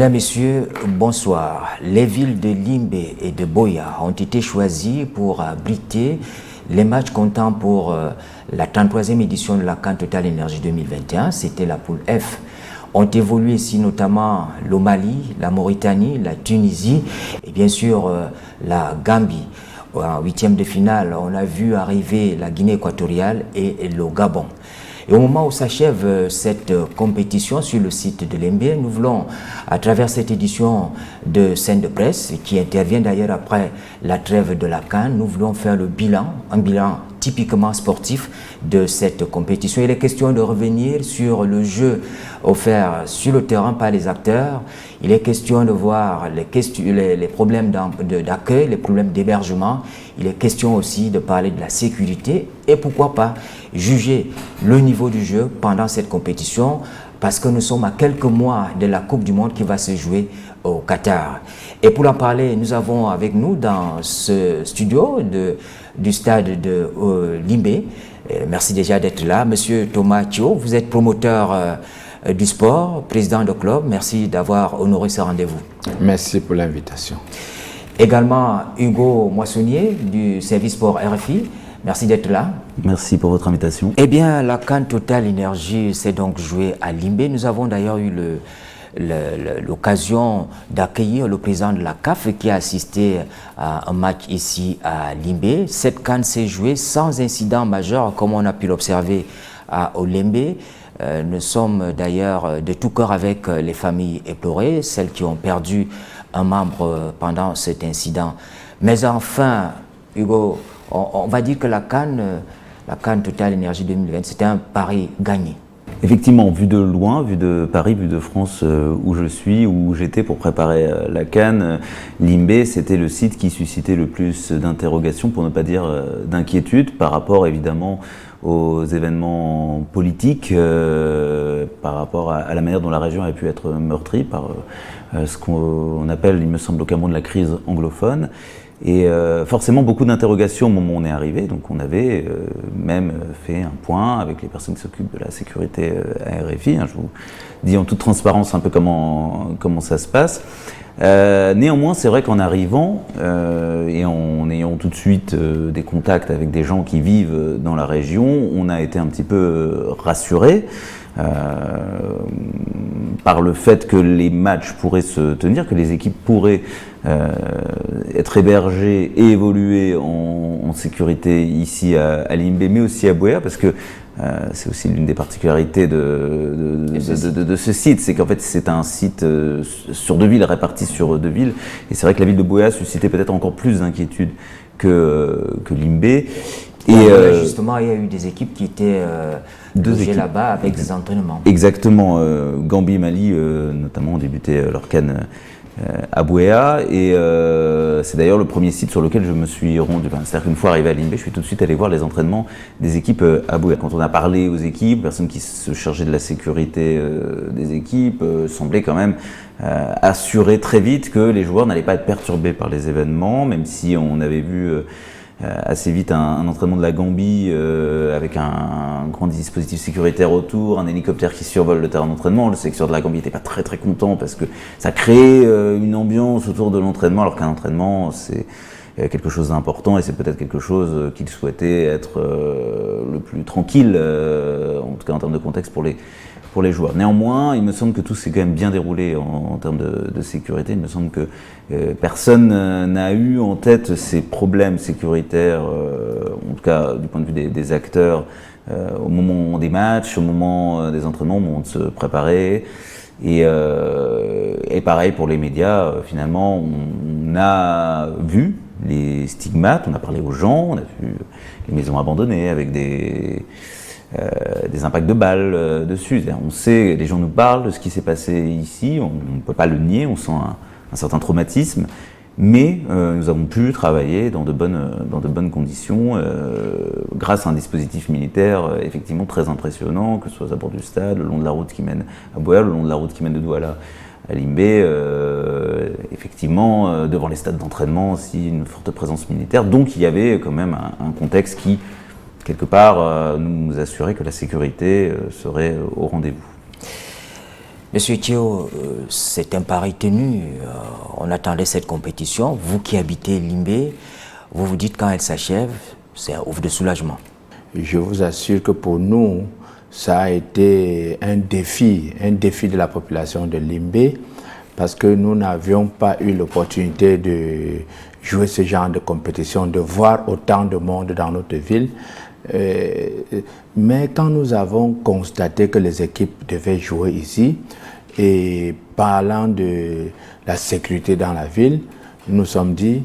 Mesdames, Messieurs, bonsoir. Les villes de Limbe et de Buea ont été choisies pour abriter les matchs comptant pour la 33e édition de la CAN Total Énergie 2021. C'était la poule F. Ont évolué ici notamment le Mali, la Mauritanie, la Tunisie et bien sûr la Gambie. En huitième de finale, on a vu arriver la Guinée équatoriale et le Gabon. Et au moment où s'achève cette compétition sur le site de Limbe, nous voulons, à travers cette édition de scène de presse, qui intervient d'ailleurs après la trêve de la CAN, nous voulons faire le bilan, un bilan typiquement sportif de cette compétition. Il est question de revenir sur le jeu offert sur le terrain par les acteurs. Il est question de voir les problèmes d'accueil, les problèmes d'hébergement. Il est question aussi de parler de la sécurité et pourquoi pas juger le niveau du jeu pendant cette compétition parce que nous sommes à quelques mois de la Coupe du Monde qui va se jouer au Qatar. Et pour en parler, nous avons avec nous dans ce studio du stade de Limbe, merci déjà d'être là, Monsieur Thomas Thio, vous êtes promoteur du sport, président de club, merci d'avoir honoré ce rendez-vous. Merci pour l'invitation. Également Hugo Moissonnier du service sport RFI, merci d'être là. Merci pour votre invitation. Eh bien, la CAN Total Énergie s'est donc jouée à Limbe. Nous avons d'ailleurs eu l'occasion d'accueillir le président de la CAF qui a assisté à un match ici à Limbe. Cette CAN s'est jouée sans incident majeur comme on a pu l'observer à Limbe. Nous sommes d'ailleurs de tout cœur avec les familles éplorées, celles qui ont perdu un membre pendant cet incident. Mais enfin, Hugo, on va dire que la CAN Total Énergie 2020, c'était un pari gagné. Effectivement, vu de loin, vu de Paris, vu de France, où je suis, où j'étais pour préparer la CAN, Limbe, c'était le site qui suscitait le plus d'interrogations, pour ne pas dire d'inquiétude, par rapport évidemment aux événements politiques, par rapport à la manière dont la région a pu être meurtrie par ce qu'on appelle, il me semble, au Cameroun, la crise anglophone. Et forcément beaucoup d'interrogations au moment où on est arrivé, donc on avait même fait un point avec les personnes qui s'occupent de la sécurité à RFI, je vous dis en toute transparence un peu comment ça se passe. Néanmoins, c'est vrai qu'en arrivant et en ayant tout de suite des contacts avec des gens qui vivent dans la région, on a été un petit peu rassurés par le fait que les matchs pourraient se tenir, que les équipes pourraient être hébergées et évoluer en sécurité ici à Limbe, mais aussi à Buea, parce que c'est aussi l'une des particularités de ce site, c'est qu'en fait c'est un site sur deux villes, réparti sur deux villes, et c'est vrai que la ville de Buea suscitait peut-être encore plus d'inquiétude que Limbe. Et justement, il y a eu des équipes qui étaient logées là-bas avec des entraînements. Exactement, Gambie et Mali notamment ont débuté leur CAN à Buea, et c'est d'ailleurs le premier site sur lequel je me suis rendu. C'est-à-dire qu'une fois arrivé à Limbe, je suis tout de suite allé voir les entraînements des équipes à Buea. Quand on a parlé aux équipes, personnes qui se chargeaient de la sécurité des équipes semblaient quand même assurer très vite que les joueurs n'allaient pas être perturbés par les événements, même si on avait vu assez vite un entraînement de la Gambie avec un grand dispositif sécuritaire autour, un hélicoptère qui survole le terrain d'entraînement. Le sélectionneur de la Gambie n'était pas très content parce que ça crée une ambiance autour de l'entraînement, alors qu'un entraînement c'est quelque chose d'important et c'est peut-être quelque chose qu'il souhaitait être le plus tranquille, en tout cas en termes de contexte pour les joueurs. Néanmoins, il me semble que tout s'est quand même bien déroulé en termes de sécurité. Il me semble que personne n'a eu en tête ces problèmes sécuritaires, en tout cas du point de vue des acteurs, au moment des matchs, au moment des entraînements, au moment de se préparer. Et pareil pour les médias, finalement, on a vu les stigmates, on a parlé aux gens, on a vu les maisons abandonnées avec des impacts de balles dessus. On sait, les gens nous parlent de ce qui s'est passé ici, on ne peut pas le nier, on sent un certain traumatisme, mais nous avons pu travailler dans de bonnes conditions grâce à un dispositif militaire effectivement très impressionnant, que ce soit à bord du stade, le long de la route qui mène à Buea, le long de la route qui mène de Douala à Limbe, effectivement devant les stades d'entraînement aussi une forte présence militaire, donc il y avait quand même un contexte qui quelque part nous assurait que la sécurité serait au rendez-vous. Monsieur Thio, c'est un pari tenu. On attendait cette compétition. Vous qui habitez Limbé, vous vous dites quand elle s'achève, c'est un ouf de soulagement. Je vous assure que pour nous, ça a été un défi de la population de Limbé, parce que nous n'avions pas eu l'opportunité de jouer ce genre de compétition, de voir autant de monde dans notre ville. Mais quand nous avons constaté que les équipes devaient jouer ici, et parlant de la sécurité dans la ville, nous nous sommes dit,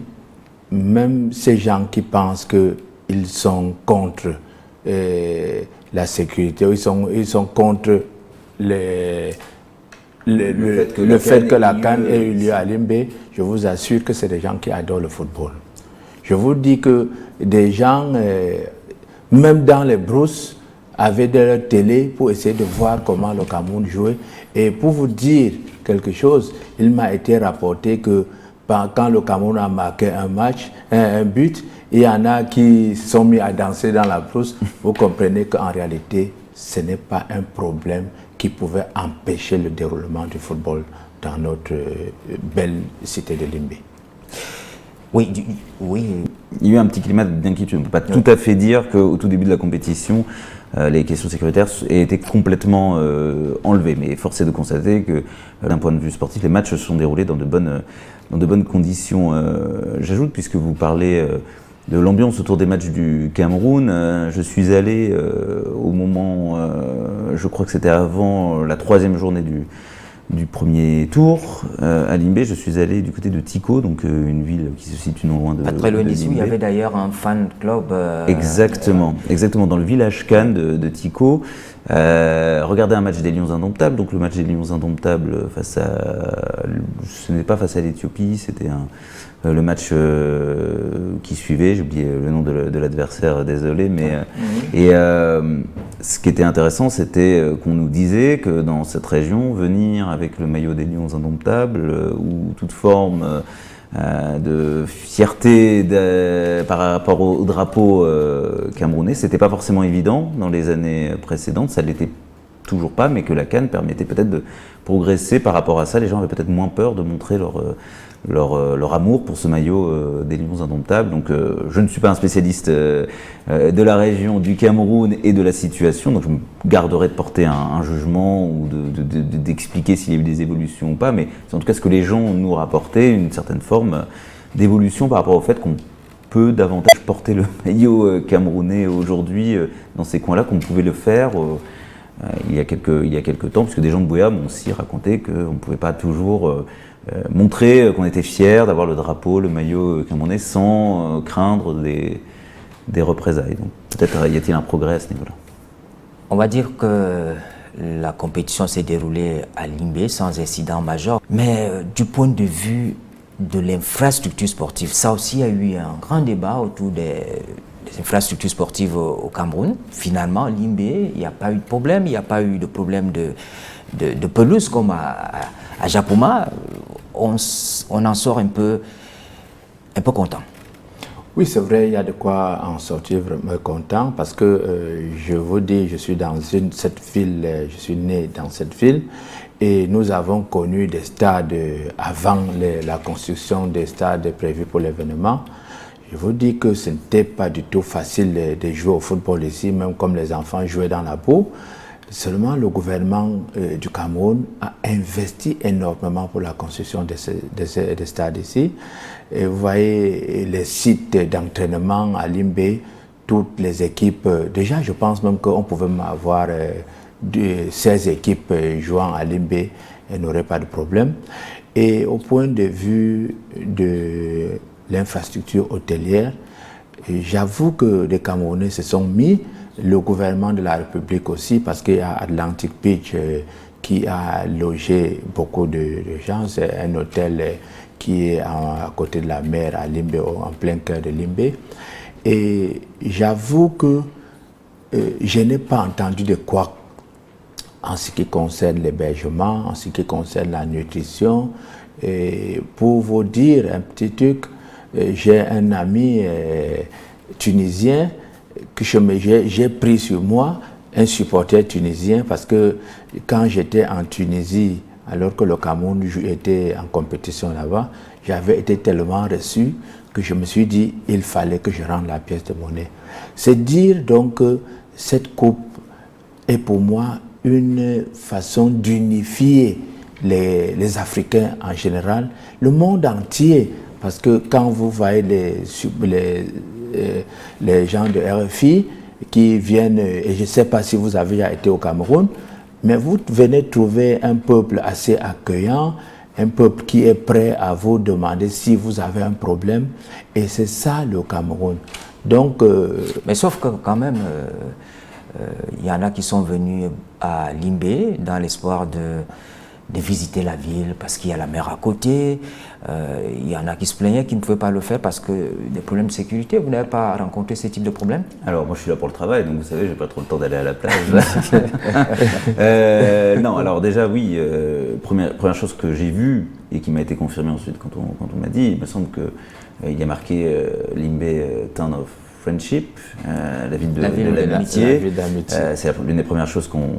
même ces gens qui pensent qu'ils sont contre la sécurité, ils sont contre le fait que la CAN ait eu lieu à Limbé, je vous assure que c'est des gens qui adorent le football. Je vous dis que des gens, même dans les brousses, avaient de leur télé pour essayer de voir comment le Cameroun jouait. Et pour vous dire quelque chose, il m'a été rapporté que quand le Cameroun a marqué un but, il y en a qui se sont mis à danser dans la brousse. Vous comprenez qu'en réalité, ce n'est pas un problème qui pouvait empêcher le déroulement du football dans notre belle cité de Limbé. Oui. Il y a eu un petit climat d'inquiétude. On ne peut pas tout à fait dire qu'au tout début de la compétition, les questions sécuritaires aient été complètement enlevées. Mais force est de constater que, d'un point de vue sportif, les matchs se sont déroulés dans de bonnes conditions. J'ajoute, puisque vous parlez de l'ambiance autour des matchs du Cameroun, je suis allé au moment, je crois que c'était avant la 3e journée du premier tour à Limbé. Je suis allé du côté de Tiko, donc une ville qui se situe non loin de Pas très loin de d'ici, il y Limbé. avait d'ailleurs un fan club. Exactement, dans le village Cannes de Tiko. Regardez un match des Lions Indomptables. Donc le match des Lions Indomptables ce n'est pas face à l'Éthiopie, c'était le match qui suivait. J'ai oublié le nom de l'adversaire, désolé, mais ce qui était intéressant, c'était qu'on nous disait que dans cette région, venir avec le maillot des Lions Indomptables ou toute forme de fierté par rapport au drapeau camerounais, c'était pas forcément évident dans les années précédentes, ça l'était toujours pas, mais que la CAN permettait peut-être de progresser par rapport à ça. Les gens avaient peut-être moins peur de montrer leur amour pour ce maillot des Lions Indomptables. Donc je ne suis pas un spécialiste de la région du Cameroun et de la situation, donc je me garderai de porter un jugement ou d'expliquer s'il y a eu des évolutions ou pas, mais c'est en tout cas ce que les gens nous rapportaient, une certaine forme d'évolution par rapport au fait qu'on peut davantage porter le maillot camerounais aujourd'hui dans ces coins-là qu'on pouvait le faire il y a quelques temps, puisque des gens de Bouéa m'ont aussi raconté qu'on ne pouvait pas toujours montrer qu'on était fier d'avoir le drapeau, le maillot camerounais sans craindre des représailles. Donc peut-être y a-t-il un progrès à ce niveau-là. On va dire que la compétition s'est déroulée à Limbé sans incident majeur, mais du point de vue de l'infrastructure sportive, ça aussi a eu un grand débat autour des infrastructures sportives au Cameroun. Finalement, Limbé, il n'y a pas eu de problème, il n'y a pas eu de problème de pelouse comme à Japoma. On en sort un peu content. Oui, c'est vrai, il y a de quoi en sortir vraiment content, parce que je vous dis, je suis cette ville, je suis né dans cette ville, et nous avons connu des stades avant la construction des stades prévus pour l'événement. Je vous dis que ce n'était pas du tout facile de jouer au football ici, même comme les enfants jouaient dans la boue. Seulement, le gouvernement du Cameroun a investi énormément pour la construction des stades ici. Et vous voyez les sites d'entraînement à Limbé, toutes les équipes. Déjà, je pense même qu'on pouvait avoir 16 équipes jouant à Limbé et n'aurait pas de problème. Et au point de vue de l'infrastructure hôtelière, j'avoue que les Camerounais se sont mis, le gouvernement de la République aussi, parce qu'il y a Atlantic Beach qui a logé beaucoup de gens. C'est un hôtel qui est à côté de la mer à Limbé, en plein cœur de Limbé. Et j'avoue que je n'ai pas entendu de quoi en ce qui concerne l'hébergement, en ce qui concerne la nutrition. Et pour vous dire un petit truc, j'ai un ami tunisien que j'ai pris sur moi. un supporter tunisien parce que quand j'étais en Tunisie, alors que le Cameroun était en compétition là-bas, j'avais été tellement reçu que je me suis dit il fallait que je rende la pièce de monnaie. C'est dire donc que cette coupe est pour moi une façon d'unifier les Africains en général, le monde entier, parce que quand vous voyez les gens de RFI qui viennent, et je ne sais pas si vous avez été au Cameroun, mais vous venez trouver un peuple assez accueillant, un peuple qui est prêt à vous demander si vous avez un problème, et c'est ça le Cameroun. Donc, mais sauf que quand même, il y en a qui sont venus à Limbé dans l'espoir de visiter la ville parce qu'il y a la mer à côté. Il y en a qui se plaignaient qu'ils ne pouvaient pas le faire parce que des problèmes de sécurité. Vous n'avez pas rencontré ce type de problème? Alors moi je suis là pour le travail, donc vous savez, j'ai pas trop le temps d'aller à la plage. Non, alors déjà oui, première chose que j'ai vue et qui m'a été confirmée ensuite quand on m'a dit, il me semble qu'il y a marqué Limbé Town of Friendship, la ville de l'amitié. C'est l'une des premières choses qu'on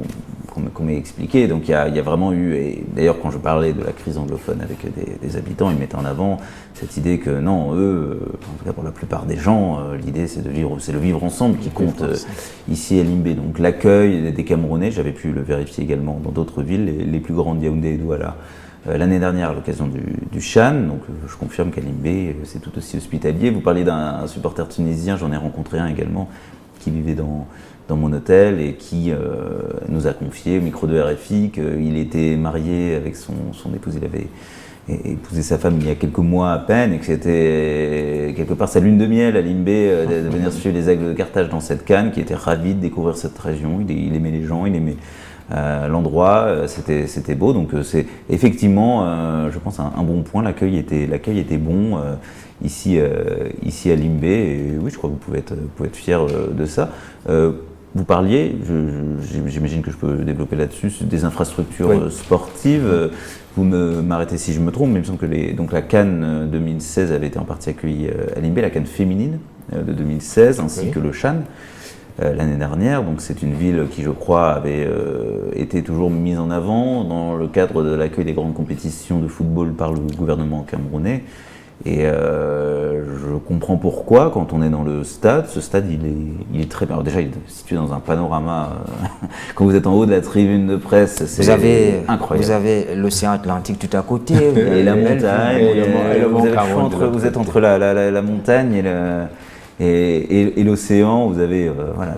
m'ait expliqué. Donc il y a vraiment eu, et d'ailleurs quand je parlais de la crise anglophone avec des habitants, ils mettaient en avant cette idée que non, eux, en tout cas pour la plupart des gens, l'idée c'est le vivre ensemble qui compte ici à Limbé. Donc l'accueil des Camerounais, j'avais pu le vérifier également dans d'autres villes, les plus grandes, Yaoundé et Douala. L'année dernière à l'occasion du Chan, donc je confirme qu'à Limbé c'est tout aussi hospitalier. Vous parliez d'un supporter tunisien, j'en ai rencontré un également qui vivait dans mon hôtel et qui nous a confié au micro de RFI qu'il était marié avec son épouse, il avait épousé sa femme il y a quelques mois à peine et que c'était quelque part sa lune de miel à Limbé de venir suivre les Aigles de Carthage dans cette canne, qui était ravi de découvrir cette région, il aimait les gens, il aimait l'endroit, c'était beau, donc c'est effectivement, je pense, un bon point. L'accueil était bon ici à Limbé, et oui, je crois que vous pouvez être fier de ça. Vous parliez, j'imagine que je peux développer là-dessus, des infrastructures sportives. Vous m'arrêtez si je me trompe, mais il me semble que donc la CAN 2016 avait été en partie accueillie à Limbé, la CAN féminine de 2016, ainsi que le Chan l'année dernière. Donc c'est une ville qui, je crois, avait été toujours mise en avant dans le cadre de l'accueil des grandes compétitions de football par le gouvernement camerounais. Et je comprends pourquoi, quand on est dans le stade, ce stade il est très bien. Alors déjà, il est situé dans un panorama. Quand vous êtes en haut de la tribune de presse, c'est incroyable. Vous avez l'océan Atlantique tout à côté, et la montagne. Vous êtes entre la montagne et l'océan. Vous avez voilà,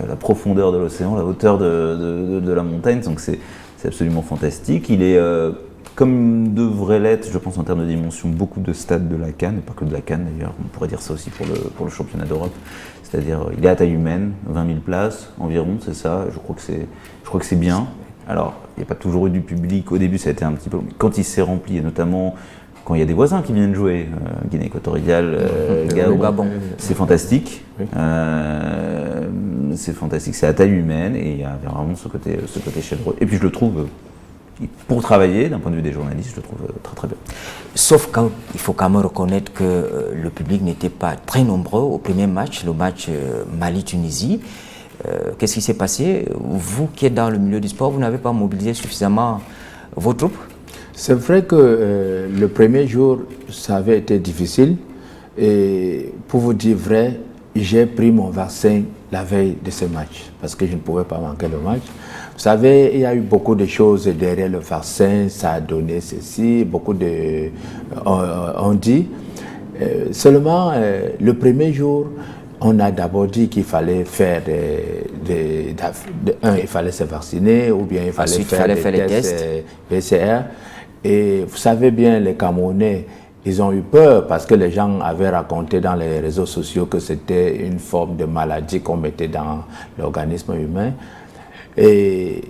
la profondeur de l'océan, la hauteur de la montagne. Donc c'est absolument fantastique. Il est comme devrait l'être, je pense, en termes de dimension, beaucoup de stades de la CAN, et pas que de la CAN d'ailleurs, on pourrait dire ça aussi pour le championnat d'Europe. C'est-à-dire, il est à taille humaine, 20 000 places environ, c'est ça, je crois que c'est bien. Alors, il n'y a pas toujours eu du public, au début ça a été un petit peu, mais quand il s'est rempli, et notamment quand il y a des voisins qui viennent jouer, Guinée équatoriale, Gabon, c'est fantastique. C'est fantastique, c'est à taille humaine, et il y a vraiment ce côté chaleureux. Et puis je le trouve, pour travailler, d'un point de vue des journalistes, je le trouve très très bien. Sauf qu'il faut quand même reconnaître que le public n'était pas très nombreux au premier match, le match Mali-Tunisie. Qu'est-ce qui s'est passé? Vous qui êtes dans le milieu du sport, vous n'avez pas mobilisé suffisamment vos troupes? C'est vrai que le premier jour, ça avait été difficile. Et pour vous dire vrai, j'ai pris mon vaccin la veille de ce match, parce que je ne pouvais pas manquer le match. Vous savez, il y a eu beaucoup de choses derrière le vaccin, ça a donné ceci, beaucoup de... on dit. Seulement, le premier jour, on a d'abord dit qu'il fallait faire il fallait se vacciner, ou bien il fallait faire des tests PCR. Et vous savez bien, les Camerounais, ils ont eu peur parce que les gens avaient raconté dans les réseaux sociaux que c'était une forme de maladie qu'on mettait dans l'organisme humain. Et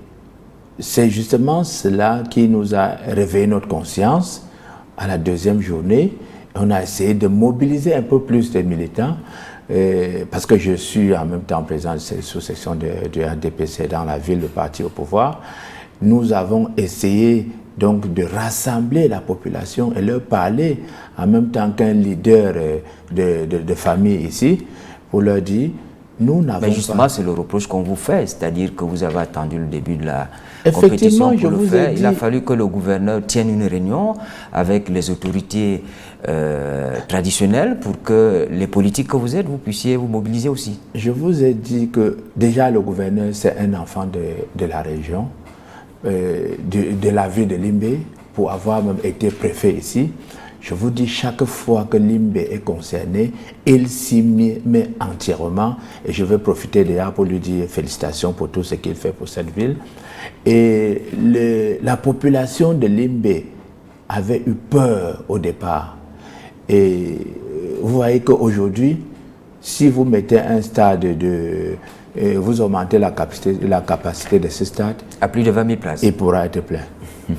c'est justement cela qui nous a réveillé notre conscience. À la deuxième journée, on a essayé de mobiliser un peu plus de militants, parce que je suis en même temps président de cette sous-section du RDPC dans la ville, le parti au pouvoir. Nous avons essayé donc de rassembler la population et leur parler en même temps qu'un leader de famille ici, pour leur dire: Nous n'avons pas... Mais justement, c'est le reproche qu'on vous fait, c'est-à-dire que vous avez attendu le début de la Effectivement, compétition pour le faire. dit... Il a fallu que le gouverneur tienne une réunion avec les autorités traditionnelles pour que les politiques que vous êtes, vous puissiez vous mobiliser aussi. Je vous ai dit que déjà le gouverneur, c'est un enfant de la région, de la ville de Limbe, pour avoir même été préfet ici. Je vous dis, chaque fois que Limbe est concerné, il s'y met entièrement. Et je vais profiter déjà pour lui dire félicitations pour tout ce qu'il fait pour cette ville. Et la population de Limbe avait eu peur au départ. Et vous voyez qu'aujourd'hui, si vous mettez un stade vous augmentez la capacité de ce stade. À plus de 20 000 places. Il pourra être plein.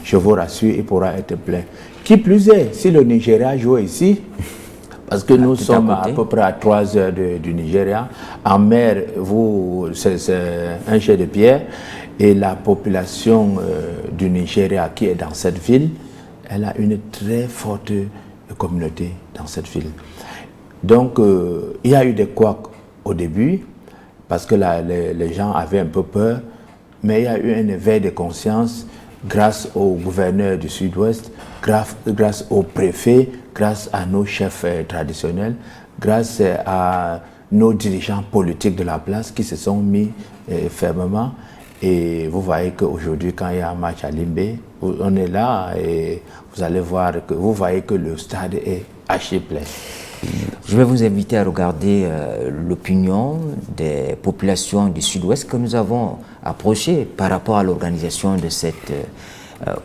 Je vous rassure, il pourra être plein. Qui plus est, si le Nigeria joue ici, parce que nous sommes à peu près à 3 heures du Nigeria, en mer, c'est un jet de pierre, et la population du Nigeria qui est dans cette ville, elle a une très forte communauté dans cette ville. Donc, il y a eu des couacs au début, parce que les gens avaient un peu peur, mais il y a eu un éveil de conscience grâce au gouverneur du Sud-Ouest, grâce au préfet, grâce à nos chefs traditionnels, grâce à nos dirigeants politiques de la place qui se sont mis fermement. Et vous voyez qu'aujourd'hui, quand il y a un match à Limbe, on est là et vous allez voir que vous voyez que le stade est archi plein. Je vais vous inviter à regarder l'opinion des populations du Sud-Ouest que nous avons approchées par rapport à l'organisation de cette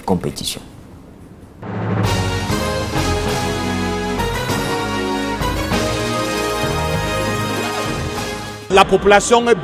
compétition. La population est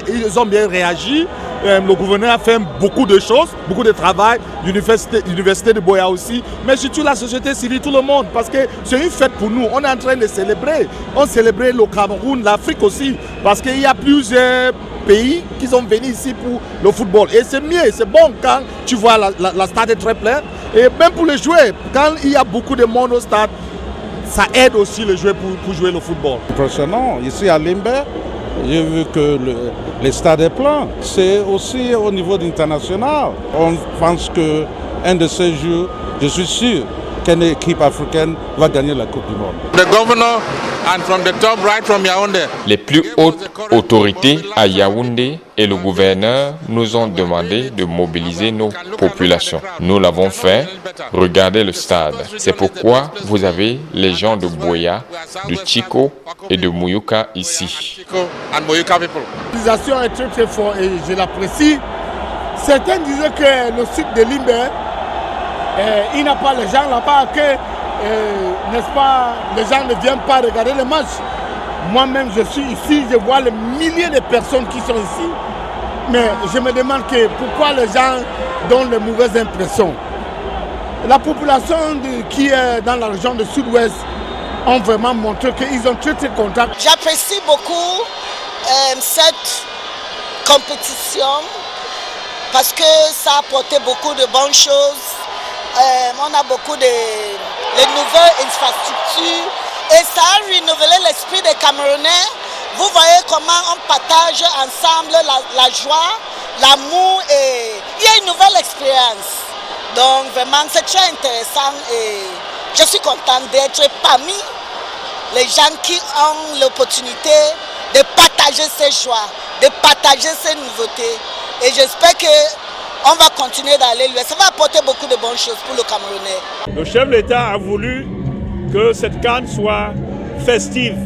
ils ont bien réagi. Le gouverneur a fait beaucoup de choses, beaucoup de travail, l'université de Boya aussi, mais surtout la société civile, tout le monde, parce que c'est une fête pour nous. On est en train de célébrer. On célèbre le Cameroun, l'Afrique aussi, parce qu'il y a plusieurs pays qui sont venus ici pour le football. Et c'est mieux, c'est bon quand tu vois la stade est très pleine. Et même pour les joueurs, quand il y a beaucoup de monde au stade, ça aide aussi les joueurs pour jouer le football. Impressionnant, ici à Limbe, j'ai vu que le stade est plein. C'est aussi au niveau international. On pense qu'un de ces jours, je suis sûr qu'une équipe africaine va gagner la Coupe du Monde. Les plus hautes autorités à Yaoundé et le gouverneur nous ont demandé de mobiliser nos populations. Nous l'avons fait. Regardez le stade. C'est pourquoi vous avez les gens de Boya, de Chiko et de Muyuka ici. L'organisation est très très forte et je l'apprécie. Certains disaient que le site de Limbe, il n'a pas les gens là-bas, que n'est-ce pas, les gens ne viennent pas regarder le match. Moi-même, je suis ici, je vois les milliers de personnes qui sont ici. Mais je me demande pourquoi les gens donnent les mauvaises impressions. La population qui est dans la région du Sud-Ouest ont vraiment montré qu'ils ont très très contents. J'apprécie beaucoup cette compétition parce que ça a apporté beaucoup de bonnes choses. On a beaucoup de nouvelles infrastructures et ça a renouvelé l'esprit des Camerounais. Vous voyez comment on partage ensemble la joie, l'amour et il y a une nouvelle expérience. Donc vraiment c'est très intéressant et je suis contente d'être parmi les gens qui ont l'opportunité de partager ces joies, de partager ces nouveautés. Et j'espère qu'on va continuer d'aller loin. Ça va apporter beaucoup de bonnes choses pour le Camerounais. Le chef de l'État a voulu que cette CAN soit festive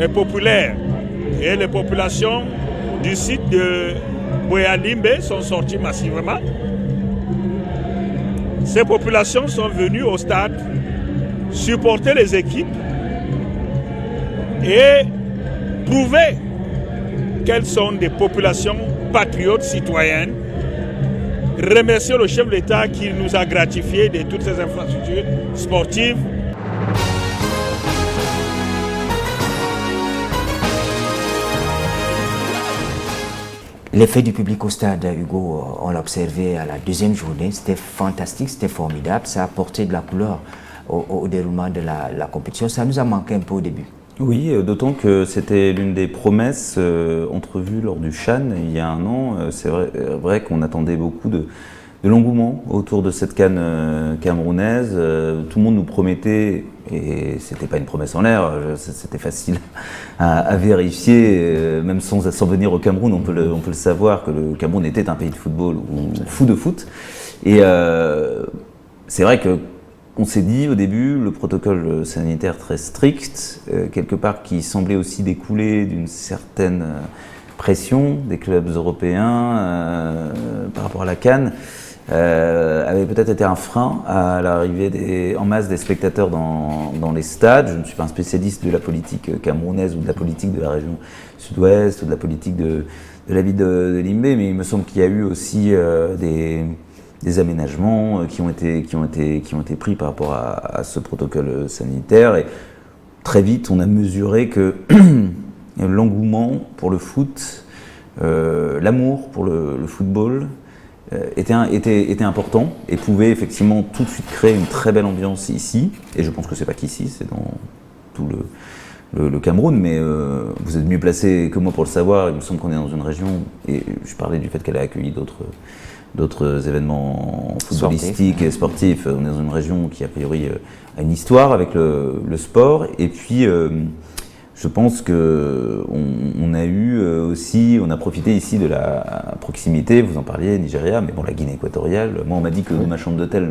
et populaire. Et les populations du site de Boya Limbe sont sorties massivement. Ces populations sont venues au stade supporter les équipes et prouver qu'elles sont des populations patriotes citoyennes. Remercier le chef de l'État qui nous a gratifiés de toutes ces infrastructures sportives. L'effet du public au stade, Hugo, on l'a observé à la deuxième journée, c'était fantastique, c'était formidable, ça a apporté de la couleur au déroulement de la compétition. Ça nous a manqué un peu au début. Oui, d'autant que c'était l'une des promesses entrevues lors du CHAN il y a un an. C'est vrai qu'on attendait beaucoup de l'engouement autour de cette CAN camerounaise. Tout le monde nous promettait, et c'était pas une promesse en l'air, c'était facile à vérifier, même sans venir au Cameroun, on peut le savoir, que le Cameroun était un pays de football ou fou de foot. Et c'est vrai que on s'est dit au début, le protocole sanitaire très strict, quelque part qui semblait aussi découler d'une certaine pression des clubs européens par rapport à la CAN, avait peut-être été un frein à l'arrivée en masse des spectateurs dans les stades. Je ne suis pas un spécialiste de la politique camerounaise ou de la politique de la région sud-ouest ou de la politique de la ville de Limbé, mais il me semble qu'il y a eu aussi des aménagements qui ont été pris par rapport à ce protocole sanitaire. Et très vite, on a mesuré que l'engouement pour le foot, l'amour pour le football était important et pouvait effectivement tout de suite créer une très belle ambiance ici. Et je pense que c'est pas qu'ici, c'est dans tout le Cameroun, mais vous êtes mieux placé que moi pour le savoir. Il me semble qu'on est dans une région, et je parlais du fait qu'elle a accueilli d'autres événements footballistiques et sportifs. On est dans une région qui a priori a une histoire avec le sport, et puis je pense qu'on a eu aussi, on a profité ici de la proximité, vous en parliez, Nigeria, mais bon, la Guinée équatoriale, moi on m'a dit que de ma chambre d'hôtel,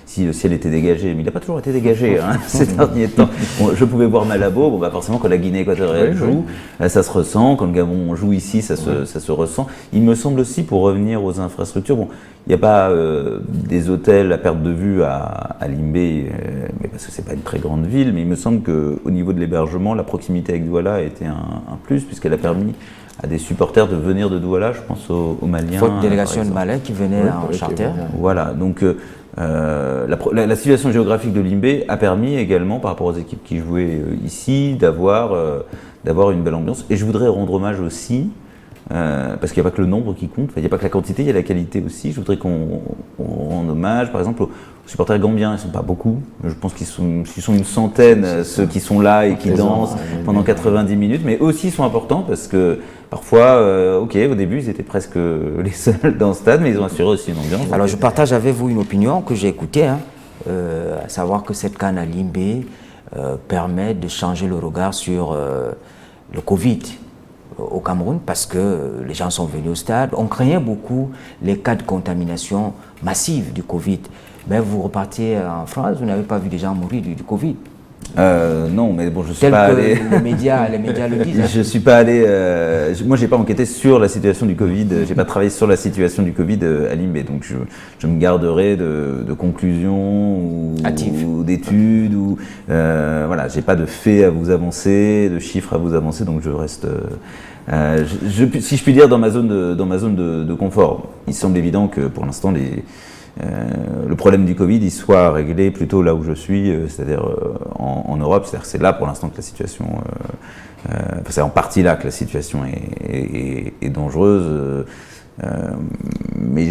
si le ciel était dégagé, mais il n'a pas toujours été dégagé ces derniers temps, bon, je pouvais voir Malabo, bon, bah forcément quand la Guinée équatoriale joue, ça se ressent, quand le Gabon joue ici, ça se ressent. Il me semble aussi, pour revenir aux infrastructures, bon, il n'y a pas des hôtels à perte de vue à Limbé, mais parce que c'est pas une très grande ville, mais il me semble qu'au niveau de l'hébergement, la proximité avec Douala a été un plus, puisqu'elle a permis à des supporters de venir de Douala, je pense aux Maliens. Forte délégation de Malais qui venait en charter. Voilà, donc la situation géographique de Limbé a permis également, par rapport aux équipes qui jouaient ici, d'avoir une belle ambiance. Et je voudrais rendre hommage aussi, parce qu'il n'y a pas que le nombre qui compte, il n'y a pas que la quantité, il y a la qualité aussi. Je voudrais qu'on rende hommage, par exemple, aux supporters gambiens. Ils ne sont pas beaucoup, je pense qu'ils sont une centaine, ceux qui sont là et qui dansent pendant 90 minutes, mais eux aussi ils sont importants parce que parfois, au début ils étaient presque les seuls dans le stade, mais ils ont assuré aussi une ambiance. Alors je partage avec vous une opinion que j'ai écoutée, à savoir que cette CAN à Limbé permet de changer le regard sur le Covid au Cameroun, parce que les gens sont venus au stade. On craignait beaucoup les cas de contamination massive du Covid. Mais vous repartez en France, vous n'avez pas vu des gens mourir du Covid. Non, mais bon, je suis pas allé. Les médias le disent. Je suis pas allé. Moi, j'ai pas enquêté sur la situation du Covid. J'ai pas travaillé sur la situation du Covid à Limbé, donc je me garderai de conclusions ou d'études ou voilà. J'ai pas de faits à vous avancer, de chiffres à vous avancer, donc je reste. Si je puis dire, dans ma zone de confort. Il semble évident que pour l'instant le problème du Covid il soit réglé plutôt là où je suis, c'est-à-dire en Europe. C'est-à-dire que c'est là pour l'instant que la situation, c'est en partie là que la situation est dangereuse. Mais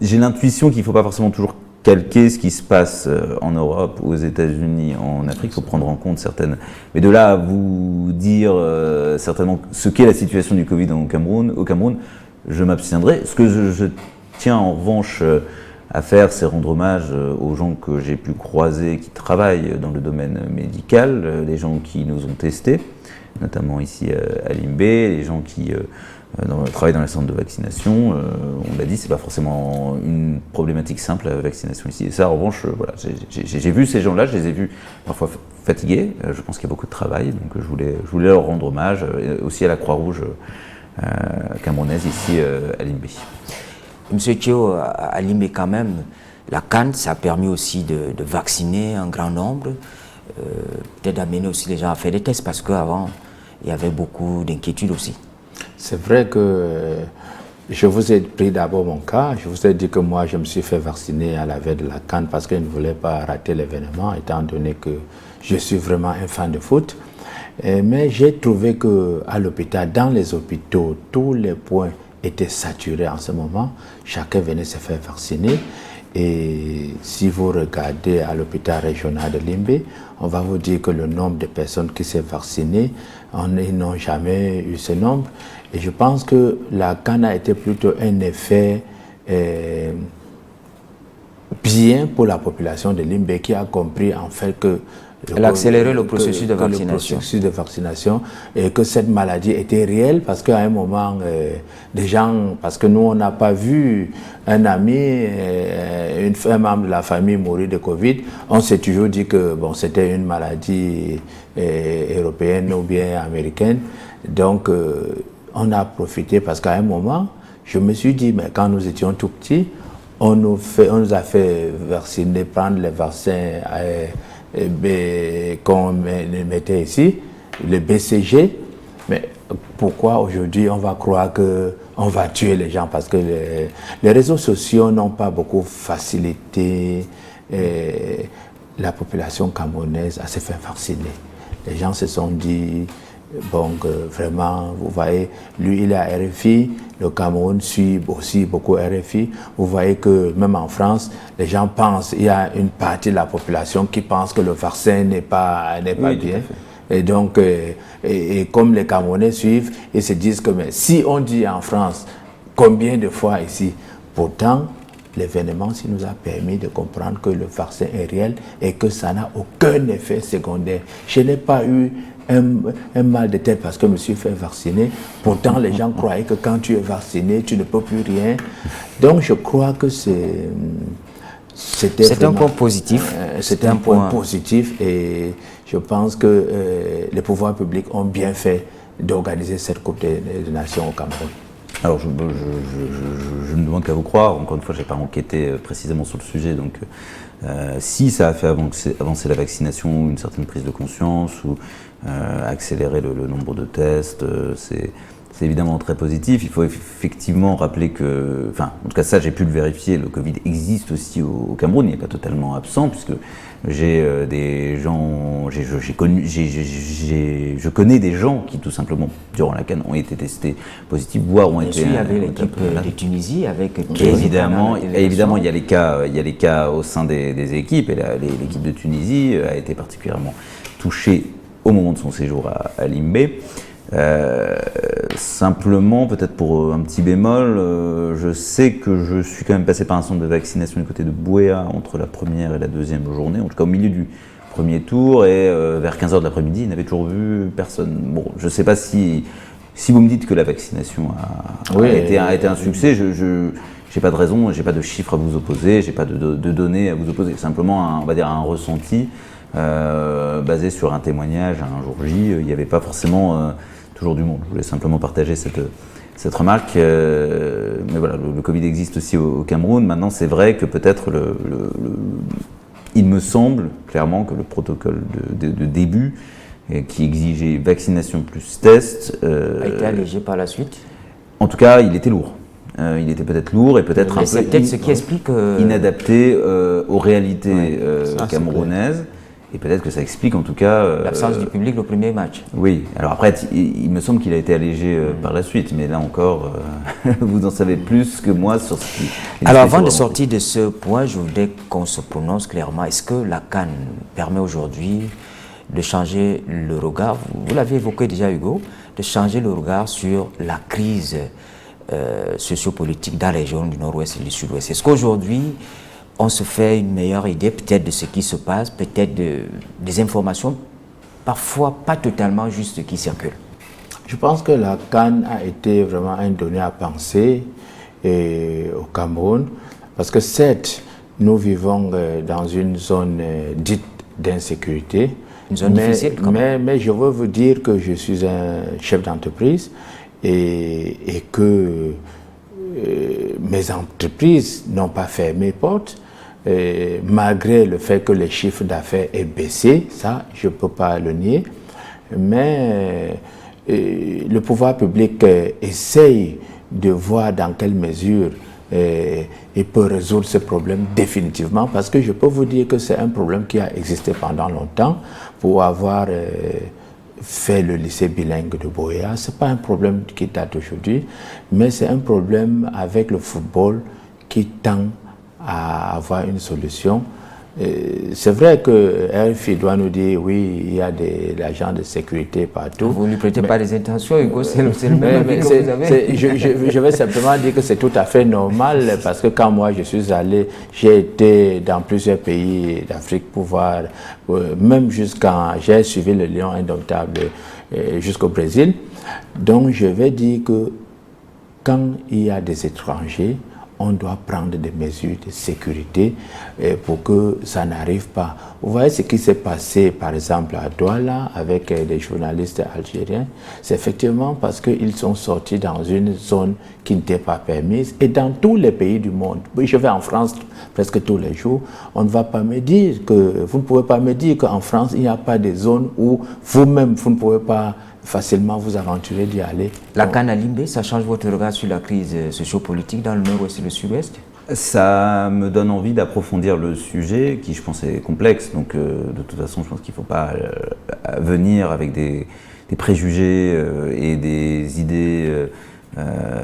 j'ai l'intuition qu'il ne faut pas forcément toujours calquer ce qui se passe en Europe, aux États-Unis, en Afrique. Il faut prendre en compte certaines. Mais de là à vous dire certainement ce qu'est la situation du Covid au Cameroun, je m'abstiendrai. Ce que je tiens en revanche à faire, c'est rendre hommage aux gens que j'ai pu croiser qui travaillent dans le domaine médical, les gens qui nous ont testés, notamment ici à Limbé, les gens qui travaillent dans les centres de vaccination. On l'a dit, c'est pas forcément une problématique simple la vaccination ici. Et ça, en revanche, voilà, j'ai vu ces gens-là, je les ai vus parfois fatigués. Je pense qu'il y a beaucoup de travail, donc je voulais leur rendre hommage, et aussi à la Croix-Rouge camerounaise ici à Limbé. Monsieur Thio, à Limbé quand même, la CAN, ça a permis aussi de vacciner un grand nombre, peut-être d'amener aussi les gens à faire des tests, parce qu'avant, il y avait beaucoup d'inquiétudes aussi. C'est vrai que je vous ai pris d'abord mon cas. Je vous ai dit que moi, je me suis fait vacciner à la veille de la CAN parce que je ne voulais pas rater l'événement, étant donné que je suis vraiment un fan de foot. Mais j'ai trouvé qu'à l'hôpital, dans les hôpitaux, tous les points étaient saturés en ce moment. Chacun venait se faire vacciner. Et si vous regardez à l'hôpital régional de Limbe, on va vous dire que le nombre de personnes qui s'est vaccinées, ils n'ont jamais eu ce nombre. Et je pense que la CAN a été plutôt un effet bien pour la population de Limbe qui a compris en fait que elle a accéléré le processus de vaccination. Le processus de vaccination et que cette maladie était réelle parce qu'à un moment, des gens, parce que nous on n'a pas vu un ami, un membre de la famille mourir de Covid, on s'est toujours dit que bon, c'était une maladie européenne ou bien américaine. Donc on a profité parce qu'à un moment, je me suis dit, mais quand nous étions tout petits, on nous a fait vacciner, prendre les vaccins qu'on mettait ici, le BCG, mais pourquoi aujourd'hui on va croire qu'on va tuer les gens? Parce que les réseaux sociaux n'ont pas beaucoup facilité la population camerounaise à se faire vacciner. Les gens se sont dit, bon, vraiment, vous voyez, lui il est à RFI, le Cameroun suit aussi beaucoup RFI. Vous voyez que même en France, les gens pensent, il y a une partie de la population qui pense que le vaccin n'est pas bien. Et donc, et comme les Camerounais suivent, ils se disent que mais si on dit en France, combien de fois ici? Pourtant, l'événement nous a permis de comprendre que le vaccin est réel et que ça n'a aucun effet secondaire. Je n'ai pas eu un mal de tête parce que je me suis fait vacciner. Pourtant, les gens croyaient que quand tu es vacciné, tu ne peux plus rien. Donc, je crois que c'est un point positif. C'est un point positif et je pense que les pouvoirs publics ont bien fait d'organiser cette Coupe des Nations au Cameroun. Alors, je ne demande qu'à vous croire. Encore une fois, je n'ai pas enquêté précisément sur le sujet. Donc, si ça a fait avancer la vaccination, une certaine prise de conscience ou accélérer le nombre de tests, c'est évidemment très positif. Il faut effectivement rappeler que, enfin, en tout cas ça j'ai pu le vérifier, le Covid existe aussi au Cameroun, il n'est pas totalement absent puisque j'ai des gens, je connais des gens qui tout simplement durant la CAN ont été testés positifs, voire ont été. Il y avait l'équipe de Tunisie avec. Évidemment, il y a les cas au sein des équipes et l'équipe de Tunisie a été particulièrement touchée au moment de son séjour à Limbe. Simplement, peut-être pour un petit bémol, je sais que je suis quand même passé par un centre de vaccination du côté de Bouéa entre la première et la deuxième journée, en tout cas au milieu du premier tour, et vers 15h de l'après-midi, il n'avait toujours vu personne. Bon, je ne sais pas si vous me dites que la vaccination a été un succès, je n'ai pas de raison, je n'ai pas de chiffres à vous opposer, je n'ai pas de données à vous opposer, simplement on va dire un ressenti basé sur un témoignage un jour J. Il n'y avait pas forcément toujours du monde. Je voulais simplement partager cette remarque. Mais voilà, le Covid existe aussi au Cameroun. Maintenant, c'est vrai que peut-être il me semble clairement que le protocole de début qui exigeait vaccination plus test a été allégé par la suite. En tout cas, il était lourd. Il était peut-être lourd et peut-être un peu c'est peut-être ce qui explique inadapté aux réalités camerounaises. Et peut-être que ça explique en tout cas... l'absence du public le premier match. Oui, alors après, il me semble qu'il a été allégé par la suite, mais là encore, vous en savez plus que moi sur ce qui... Alors avant de sortir de ce point, je voudrais qu'on se prononce clairement. Est-ce que la CAN permet aujourd'hui de changer le regard, vous l'avez évoqué déjà Hugo, de changer le regard sur la crise sociopolitique dans la région du Nord-Ouest et du Sud-Ouest? Est-ce qu'aujourd'hui, on se fait une meilleure idée peut-être de ce qui se passe, peut-être des informations parfois pas totalement justes qui circulent? Je pense que la CAN a été vraiment un donné à penser au Cameroun, parce que certes, nous vivons dans une zone dite d'insécurité, une zone difficile quand même. Mais je veux vous dire que je suis un chef d'entreprise et que mes entreprises n'ont pas fermé porte. Malgré le fait que les chiffres d'affaires aient baissé, ça je ne peux pas le nier, mais le pouvoir public essaye de voir dans quelle mesure il peut résoudre ce problème définitivement, parce que je peux vous dire que c'est un problème qui a existé pendant longtemps. Pour avoir fait le lycée bilingue de Bouéa, ce n'est pas un problème qui date d'aujourd'hui, mais c'est un problème avec le football qui tend à avoir une solution. C'est vrai que RFI doit nous dire oui, il y a des agents de sécurité partout. Vous ne lui prêtez pas des intentions, Hugo, c'est le même avis que vous avez. Je vais simplement dire que c'est tout à fait normal parce que quand moi je suis allé, j'ai été dans plusieurs pays d'Afrique pour voir, même j'ai suivi le lion indomptable jusqu'au Brésil. Donc je vais dire que quand il y a des étrangers, on doit prendre des mesures de sécurité pour que ça n'arrive pas. Vous voyez ce qui s'est passé par exemple à Douala avec les journalistes algériens, c'est effectivement parce qu'ils sont sortis dans une zone qui n'était pas permise et dans tous les pays du monde. Je vais en France presque tous les jours, on ne va pas me dire que, vous ne pouvez pas me dire qu'en France il n'y a pas de zone où vous-même vous ne pouvez pas facilement vous aventurer d'y aller. La CAN à Limbé, ça change votre regard sur la crise sociopolitique dans le nord-ouest et le sud-ouest? Ça me donne envie d'approfondir le sujet qui, je pense, est complexe. Donc, de toute façon, je pense qu'il ne faut pas venir avec des préjugés et des idées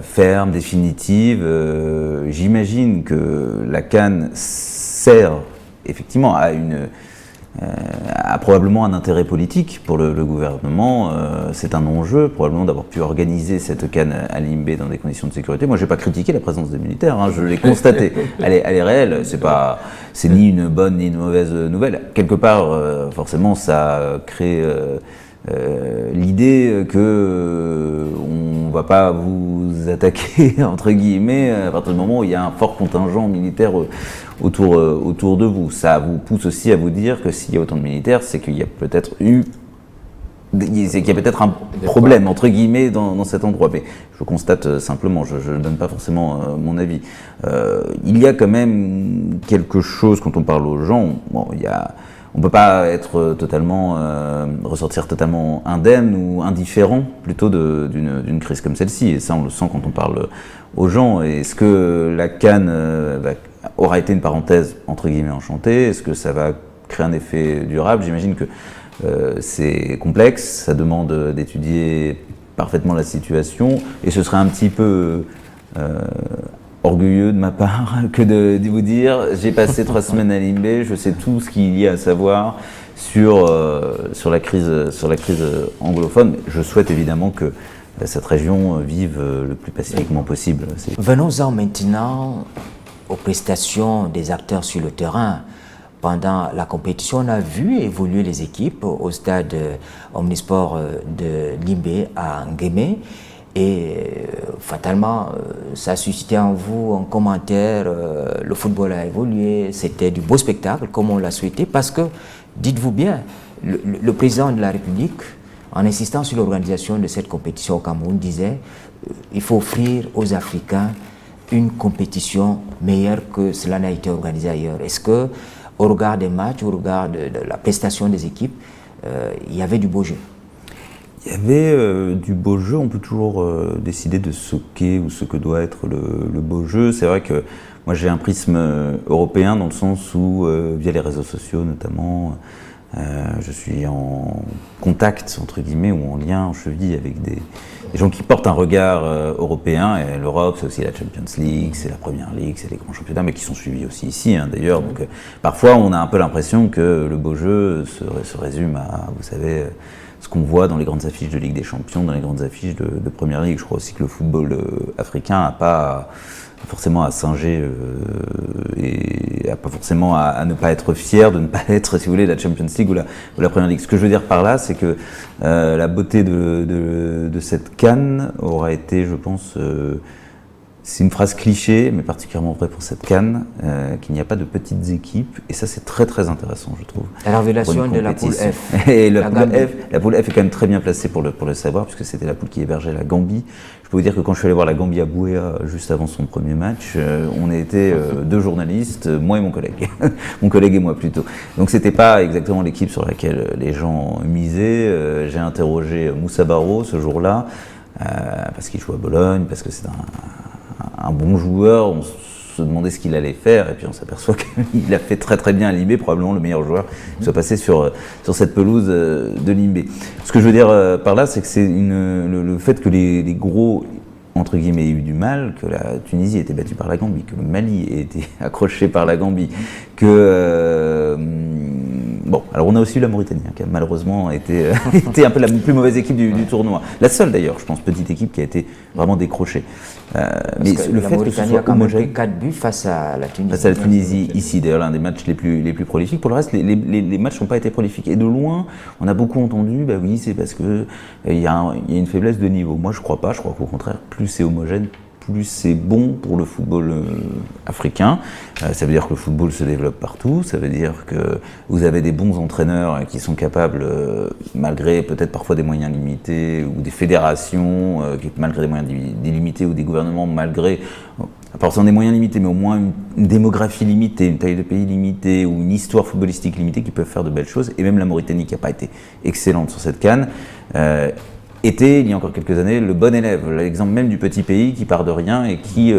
fermes, définitives. J'imagine que la CAN sert effectivement à a probablement un intérêt politique pour le gouvernement. C'est un enjeu, probablement, d'avoir pu organiser cette CAN à Limbé dans des conditions de sécurité. Moi, je n'ai pas critiqué la présence des militaires, hein, je l'ai constaté. Elle est réelle, c'est ni une bonne ni une mauvaise nouvelle. Quelque part, forcément, ça crée l'idée que on ne va pas vous attaquer, entre guillemets, à partir du moment où il y a un fort contingent militaire autour de vous. Ça vous pousse aussi à vous dire que s'il y a autant de militaires, c'est qu'il y a peut-être un problème, entre guillemets, dans cet endroit. Mais je constate simplement, je ne donne pas forcément mon avis. Il y a quand même quelque chose, quand on parle aux gens, bon, on ne peut pas être ressortir totalement indemne ou indifférent plutôt d'une crise comme celle-ci. Et ça, on le sent quand on parle aux gens. Est-ce que la CAN aura été une parenthèse, entre guillemets, enchantée? Est-ce que ça va créer un effet durable? J'imagine que c'est complexe, ça demande d'étudier parfaitement la situation. Et ce serait un petit peu orgueilleux de ma part que de vous dire j'ai passé 3 semaines à Limbé, je sais tout ce qu'il y a à savoir sur la crise anglophone. Je souhaite évidemment que cette région vive le plus pacifiquement possible. Venons-en maintenant aux prestations des acteurs sur le terrain. Pendant la compétition, on a vu évoluer les équipes au stade Omnisport de Limbé à Nguémé. Et fatalement, ça a suscité en vous un commentaire, le football a évolué, c'était du beau spectacle comme on l'a souhaité, parce que, dites-vous bien, le président de la République, en insistant sur l'organisation de cette compétition au Cameroun, disait il faut offrir aux Africains une compétition meilleure que cela n'a été organisé ailleurs. Est-ce que, au regard des matchs, au regard de la prestation des équipes, il y avait du beau jeu? Il y avait du beau jeu, on peut toujours décider de ce qu'est ou ce que doit être le beau jeu. C'est vrai que moi j'ai un prisme européen dans le sens où, via les réseaux sociaux notamment, je suis en contact, entre guillemets, ou en lien, en cheville avec des gens qui portent un regard européen. Et l'Europe, c'est aussi la Champions League, c'est la Première Ligue, c'est les grands championnats, mais qui sont suivis aussi ici, hein, d'ailleurs. Donc parfois on a un peu l'impression que le beau jeu se résume à, vous savez, ce qu'on voit dans les grandes affiches de Ligue des Champions, dans les grandes affiches de Première Ligue. Je crois aussi que le football africain n'a pas forcément à singer et n'a pas forcément à ne pas être fier de ne pas être, si vous voulez, la Champions League ou la Première Ligue. Ce que je veux dire par là, c'est que la beauté de cette CAN aura été, je pense, c'est une phrase cliché, mais particulièrement vrai pour cette CAN, qu'il n'y a pas de petites équipes, et ça c'est très très intéressant, je trouve. La révélation de la poule F. Et la poule F est quand même très bien placée pour le savoir, puisque c'était la poule qui hébergeait la Gambie. Je peux vous dire que quand je suis allé voir la Gambie à Bouéa, juste avant son premier match, on était 2 journalistes, moi et mon collègue. Mon collègue et moi plutôt. Donc c'était pas exactement l'équipe sur laquelle les gens misaient. J'ai interrogé Moussa Barro ce jour-là, parce qu'il joue à Bologne, parce que c'est un bon joueur, on se demandait ce qu'il allait faire, et puis on s'aperçoit qu'il a fait très très bien à Limbé, probablement le meilleur joueur qui soit passé sur cette pelouse de Limbé. Ce que je veux dire par là, c'est que c'est le fait que les gros entre guillemets, eu du mal, que la Tunisie ait été battue par la Gambie, que le Mali ait été accroché par la Gambie, que... bon, alors on a aussi eu la Mauritanie, qui a malheureusement été un peu la plus mauvaise équipe du tournoi. La seule d'ailleurs, je pense, petite équipe qui a été vraiment décrochée. Mais le fait que ce soit quand même pris 4 buts face à la Tunisie. Face à la Tunisie, ici, d'ailleurs, l'un des matchs les plus prolifiques. Pour le reste, les matchs n'ont pas été prolifiques. Et de loin, on a beaucoup entendu, bah oui, c'est parce qu'il y a une faiblesse de niveau. Moi, je crois pas. Je crois qu'au contraire, plus c'est homogène, plus c'est bon pour le football africain. Ça veut dire que le football se développe partout, ça veut dire que vous avez des bons entraîneurs qui sont capables, malgré peut-être parfois des moyens limités, ou des fédérations, malgré des moyens limités, ou des gouvernements, malgré, pas forcément des moyens limités, mais au moins une démographie limitée, une taille de pays limitée, ou une histoire footballistique limitée, qui peuvent faire de belles choses. Et même la Mauritanie, qui n'a pas été excellente sur cette CAN, était, il y a encore quelques années, le bon élève, l'exemple même du petit pays qui part de rien et qui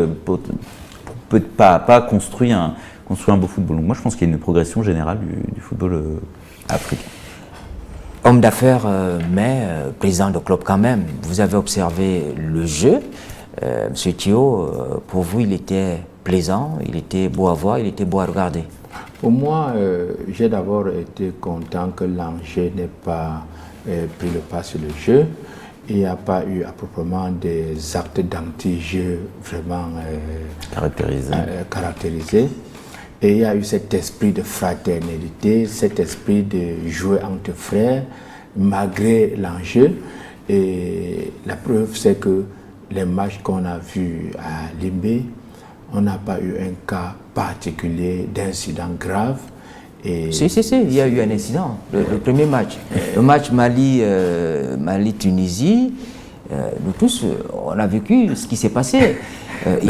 peut pas construit un beau football. Donc moi je pense qu'il y a une progression générale du football africain. Homme d'affaires, mais président de club quand même. Vous avez observé le jeu. Monsieur Thio, pour vous il était plaisant, il était beau à voir, il était beau à regarder. Pour moi, j'ai d'abord été content que l'Angers n'ait pas pris le pas sur le jeu. Il n'y a pas eu à proprement des actes d'anti-jeu vraiment caractérisés. Et il y a eu cet esprit de fraternité, cet esprit de jouer entre frères, malgré l'enjeu. Et la preuve, c'est que les matchs qu'on a vus à Limbé, on n'a pas eu un cas particulier d'incident grave. Et si, il y a eu un incident, le premier match. Le match Mali-Tunisie, nous tous, on a vécu ce qui s'est passé. Il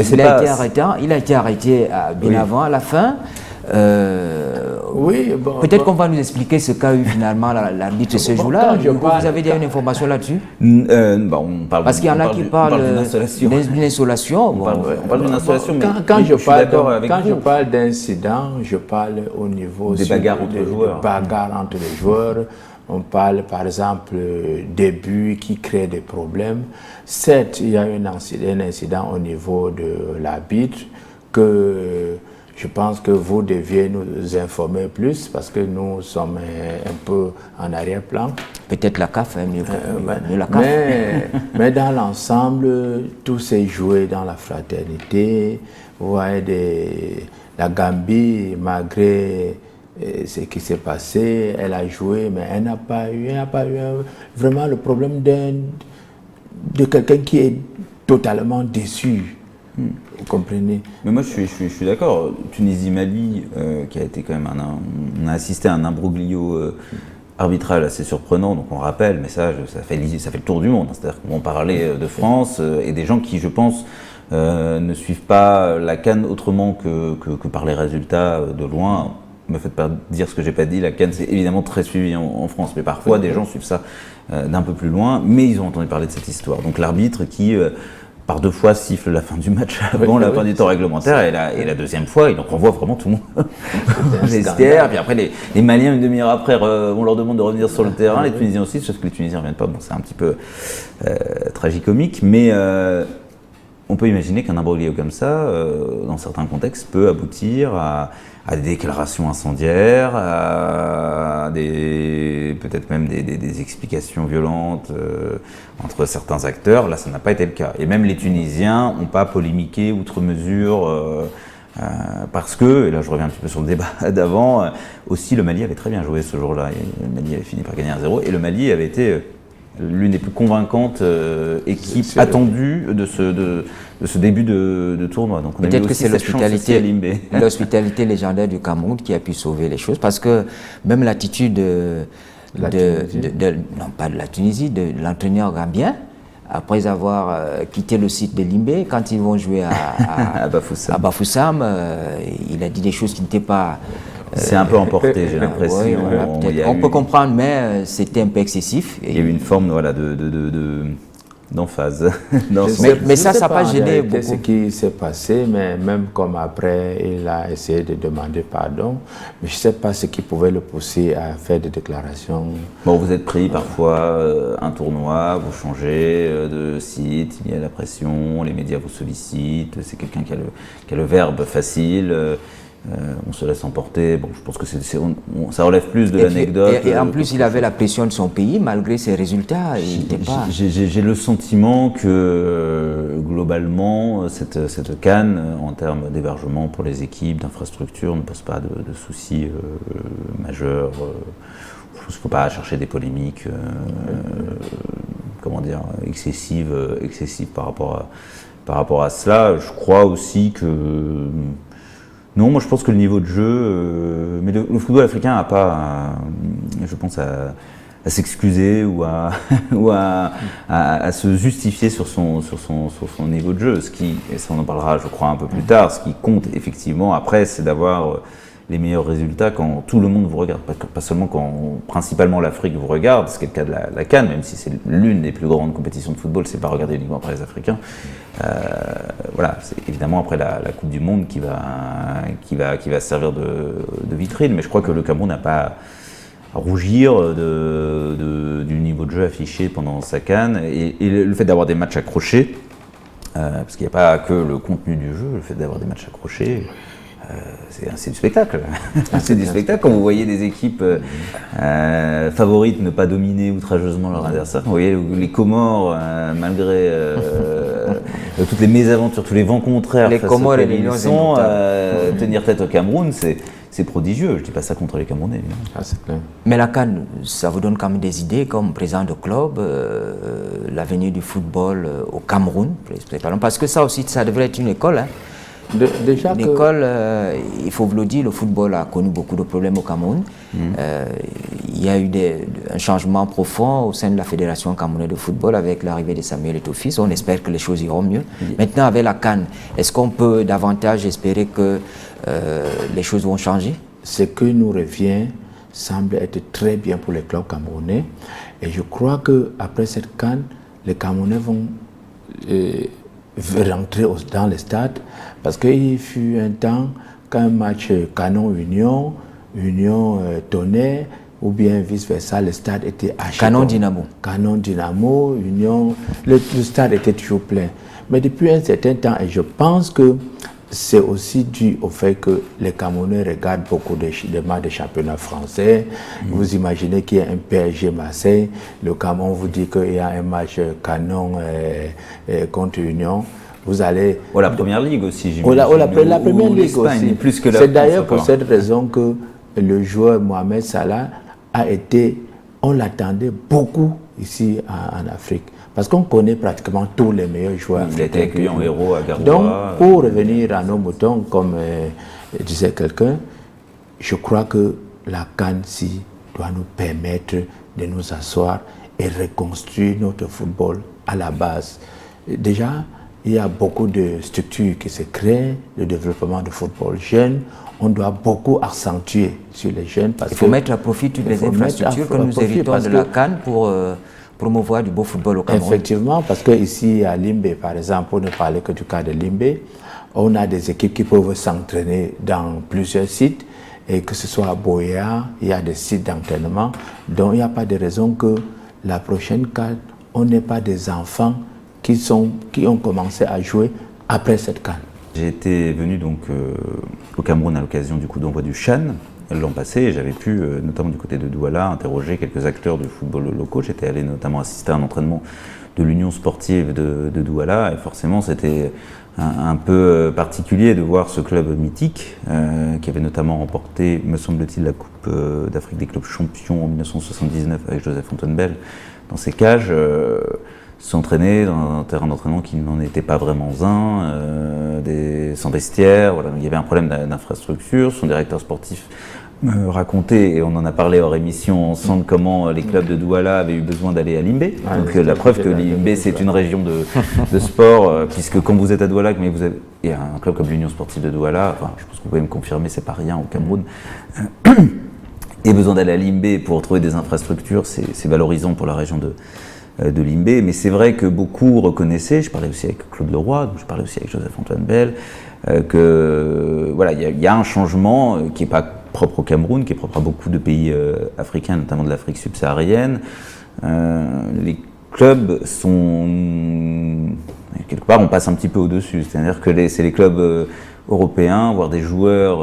a été arrêté bien avant, à la fin. Peut-être qu'on va nous expliquer ce qu'a eu finalement l'arbitre ce jour-là. Vous avez déjà une information là-dessus? Parce qu'il y en a qui parlent d'une insolation. On parle d'une insolation, mais quand je parle d'incident, je parle au niveau des bagarres entre les joueurs. On parle par exemple des buts qui créent des problèmes. Certes, il y a un incident au niveau de l'arbitre que je pense que vous deviez nous informer plus parce que nous sommes un peu en arrière-plan. Peut-être la CAF, mieux la CAF. Mais dans l'ensemble, tout s'est joué dans la fraternité. Vous voyez, la Gambie, malgré ce qui s'est passé, elle a joué, mais elle n'a pas eu vraiment le problème de quelqu'un qui est totalement déçu. Vous comprenez? Mais moi je suis d'accord. Tunisie-Mali, qui a été quand même on a assisté à un imbroglio arbitral assez surprenant, donc on rappelle, mais ça fait le tour du monde. C'est-à-dire qu'on parlait de France et des gens qui, je pense, ne suivent pas la CAN autrement que par les résultats de loin. Ne me faites pas dire ce que j'ai pas dit, la CAN c'est évidemment très suivi en France, mais parfois des gens suivent ça d'un peu plus loin, mais ils ont entendu parler de cette histoire. Donc l'arbitre qui par 2 fois siffle la fin du match avant la fin du temps réglementaire, et la deuxième fois il en renvoie vraiment tout le monde au vestiaire, puis après les Maliens une demi-heure après on leur demande de revenir sur le terrain, les Tunisiens aussi, sauf que les Tunisiens ne reviennent pas, bon c'est un petit peu tragicomique, mais on peut imaginer qu'un imbroglio comme ça, dans certains contextes, peut aboutir à des déclarations incendiaires, à peut-être même des explications violentes entre certains acteurs. Là, ça n'a pas été le cas. Et même les Tunisiens n'ont pas polémiqué outre mesure, parce que, et là je reviens un petit peu sur le débat d'avant, aussi le Mali avait très bien joué ce jour-là. Le Mali avait fini par gagner 1-0, et le Mali avait été l'une des plus convaincantes équipes attendues de ce début de tournoi. Donc peut-être que c'est l'hospitalité légendaire du Cameroun qui a pu sauver les choses, parce que même l'attitude non pas de la Tunisie, de l'entraîneur gambien, après avoir quitté le site de Limbé, quand ils vont jouer à Bafoussam, il a dit des choses qui n'étaient pas... C'est un peu emporté, j'ai l'impression. On peut comprendre, mais c'était un peu excessif. Il y a eu une forme d'emphase. Mais ça n'a pas gêné beaucoup. Ce qui s'est passé, mais même comme après, il a essayé de demander pardon, mais je ne sais pas ce qui pouvait le pousser à faire des déclarations. Bon, vous êtes pris parfois un tournoi, vous changez de site, il y a la pression, les médias vous sollicitent, c'est quelqu'un qui a le verbe facile. On se laisse emporter. Bon, je pense que ça relève plus de l'anecdote. Et en plus, il avait la pression de son pays, malgré ses résultats. J'ai le sentiment que, globalement, cette CAN, en termes d'hébergement pour les équipes, d'infrastructures, ne pose pas de soucis majeurs. Je pense qu'il ne faut pas chercher des polémiques excessives par rapport à cela. Je crois aussi que... Non, moi je pense que le niveau de jeu, mais le football africain n'a pas, je pense, à s'excuser ou à se justifier sur son niveau de jeu. Et ça on en parlera, je crois, un peu plus tard. Ce qui compte effectivement après, c'est d'avoir les meilleurs résultats quand tout le monde vous regarde, pas seulement quand principalement l'Afrique vous regarde, ce qui est le cas de la CAN, même si c'est l'une des plus grandes compétitions de football, c'est pas regardé uniquement par les Africains. Voilà, c'est évidemment après la Coupe du Monde qui va servir de vitrine, mais je crois que le Cameroun n'a pas à rougir du niveau de jeu affiché pendant sa CAN, et le fait d'avoir des matchs accrochés, parce qu'il n'y a pas que le contenu du jeu, le fait d'avoir des matchs accrochés, c'est du spectacle. C'est du spectacle quand vous voyez des équipes favorites ne pas dominer outrageusement leur adversaire. Vous voyez les Comores, malgré toutes les mésaventures, tous les vents contraires, les Comores et les Lions, tenir tête au Cameroun, c'est prodigieux. Je ne dis pas ça contre les Camerounais. C'est clair. Mais la CAN, ça vous donne quand même des idées comme président de club, l'avenir du football au Cameroun, parce que ça aussi, ça devrait être une école. Hein. L'école, il faut vous le dire, le football a connu beaucoup de problèmes au Cameroun. Il y a eu un changement profond au sein de la Fédération camerounaise de football avec l'arrivée de Samuel Eto'o-Fils. On espère que les choses iront mieux. Maintenant, avec la CAN, est-ce qu'on peut davantage espérer que les choses vont changer? Ce que nous revient semble être très bien pour les clubs camerounais. Et je crois qu'après cette CAN, les Camerounais vont rentrer dans les stades, parce qu'il fut un temps qu'un match Canon-Union, Union-Tonnerre, ou bien vice-versa, le stade était acheté. Canon-Dynamo, Union, le stade était toujours plein. Mais depuis un certain temps, et je pense que c'est aussi dû au fait que les Camerounais regardent beaucoup de matchs de championnat français. Vous imaginez qu'il y a un PSG Marseille, le Cameroun vous dit qu'il y a un match Canon contre Union. Vous allez... la première ligue aussi, la première ligue aussi. Plus que c'est d'ailleurs pour cette raison que le joueur Mohamed Salah a été... On l'attendait beaucoup ici en Afrique. Parce qu'on connaît pratiquement tous les meilleurs joueurs. Il a été accueilli en héros à Garoua. Donc, pour revenir à nos moutons, comme disait quelqu'un, je crois que la CAN-ci doit nous permettre de nous asseoir et reconstruire notre football à la base. Déjà, il y a beaucoup de structures qui se créent, le développement du football jeune. On doit beaucoup accentuer sur les jeunes. Il faut mettre à profit toutes les infrastructures que nous héritons de la CAN pour promouvoir du beau football au Cameroun. Effectivement, parce qu'ici à Limbe, par exemple, pour ne parler que du cas de Limbe, on a des équipes qui peuvent s'entraîner dans plusieurs sites, et que ce soit à Boya, il y a des sites d'entraînement. Donc il n'y a pas de raison que la prochaine CAN, on n'ait pas des enfants qui ont commencé à jouer après cette CAN. J'ai été venu donc au Cameroun à l'occasion du coup d'envoi du CHAN l'an passé, et j'avais pu, notamment du côté de Douala, interroger quelques acteurs du football locaux. J'étais allé notamment assister à un entraînement de l'Union sportive de Douala, et forcément c'était un peu particulier de voir ce club mythique qui avait notamment remporté, me semble-t-il, la Coupe d'Afrique des clubs champions en 1979 avec Joseph Fontainebleau dans ses cages, s'entraîner dans un terrain d'entraînement qui n'en était pas vraiment un, sans vestiaire. Voilà. Il y avait un problème d'infrastructure. Son directeur sportif me racontait, et on en a parlé hors émission ensemble, comment les clubs de Douala avaient eu besoin d'aller à Limbe. Donc la preuve que Limbe c'est une région de sport, puisque quand vous êtes à Douala, mais il y a un club comme l'Union sportive de Douala, enfin, je pense que vous pouvez me confirmer, c'est pas rien au Cameroun, et besoin d'aller à Limbe pour trouver des infrastructures, c'est valorisant pour la région de Limbé. Mais c'est vrai que beaucoup reconnaissaient, je parlais aussi avec Claude Leroy, je parlais aussi avec Joseph-Antoine Bell, que voilà, il y a un changement qui n'est pas propre au Cameroun, qui est propre à beaucoup de pays africains, notamment de l'Afrique subsaharienne. Les clubs sont... quelque part, on passe un petit peu au-dessus. C'est-à-dire que c'est les clubs européens, voire des joueurs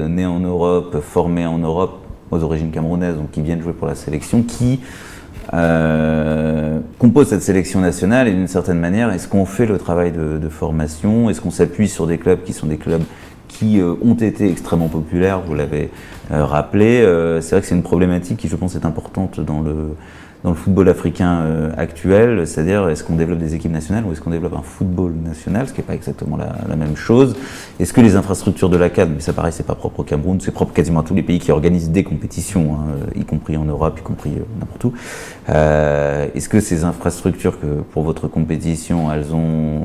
nés en Europe, formés en Europe, aux origines camerounaises, donc qui viennent jouer pour la sélection, qui composent cette sélection nationale. Et d'une certaine manière, est-ce qu'on fait le travail de formation? Est-ce qu'on s'appuie sur des clubs qui sont des clubs qui ont été extrêmement populaires, vous l'avez rappelé. C'est vrai que c'est une problématique qui, je pense, est importante dans le football africain actuel, c'est-à-dire est-ce qu'on développe des équipes nationales ou est-ce qu'on développe un football national, ce qui n'est pas exactement la même chose. Est-ce que les infrastructures de la CAN, mais ça pareil, c'est pas propre au Cameroun, c'est propre quasiment à tous les pays qui organisent des compétitions, y compris en Europe, y compris n'importe où. Est-ce que ces infrastructures que pour votre compétition, elles ont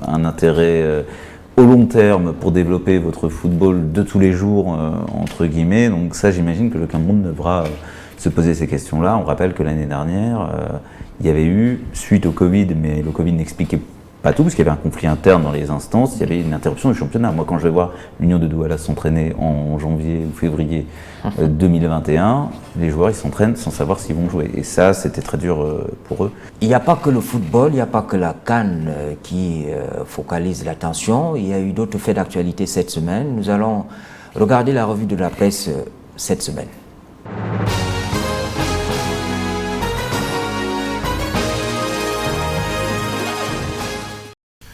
un intérêt au long terme pour développer votre football de tous les jours, entre guillemets? Donc ça, j'imagine que le Cameroun devra se poser ces questions-là. On rappelle que l'année dernière, il y avait eu, suite au Covid, mais le Covid n'expliquait pas tout, parce qu'il y avait un conflit interne dans les instances, il y avait une interruption du championnat. Moi, quand je vais voir l'Union de Douala s'entraîner en janvier ou février 2021, les joueurs, ils s'entraînent sans savoir s'ils vont jouer. Et ça, c'était très dur pour eux. Il n'y a pas que le football, il n'y a pas que la CAN qui focalise l'attention. Il y a eu d'autres faits d'actualité cette semaine. Nous allons regarder la revue de la presse cette semaine.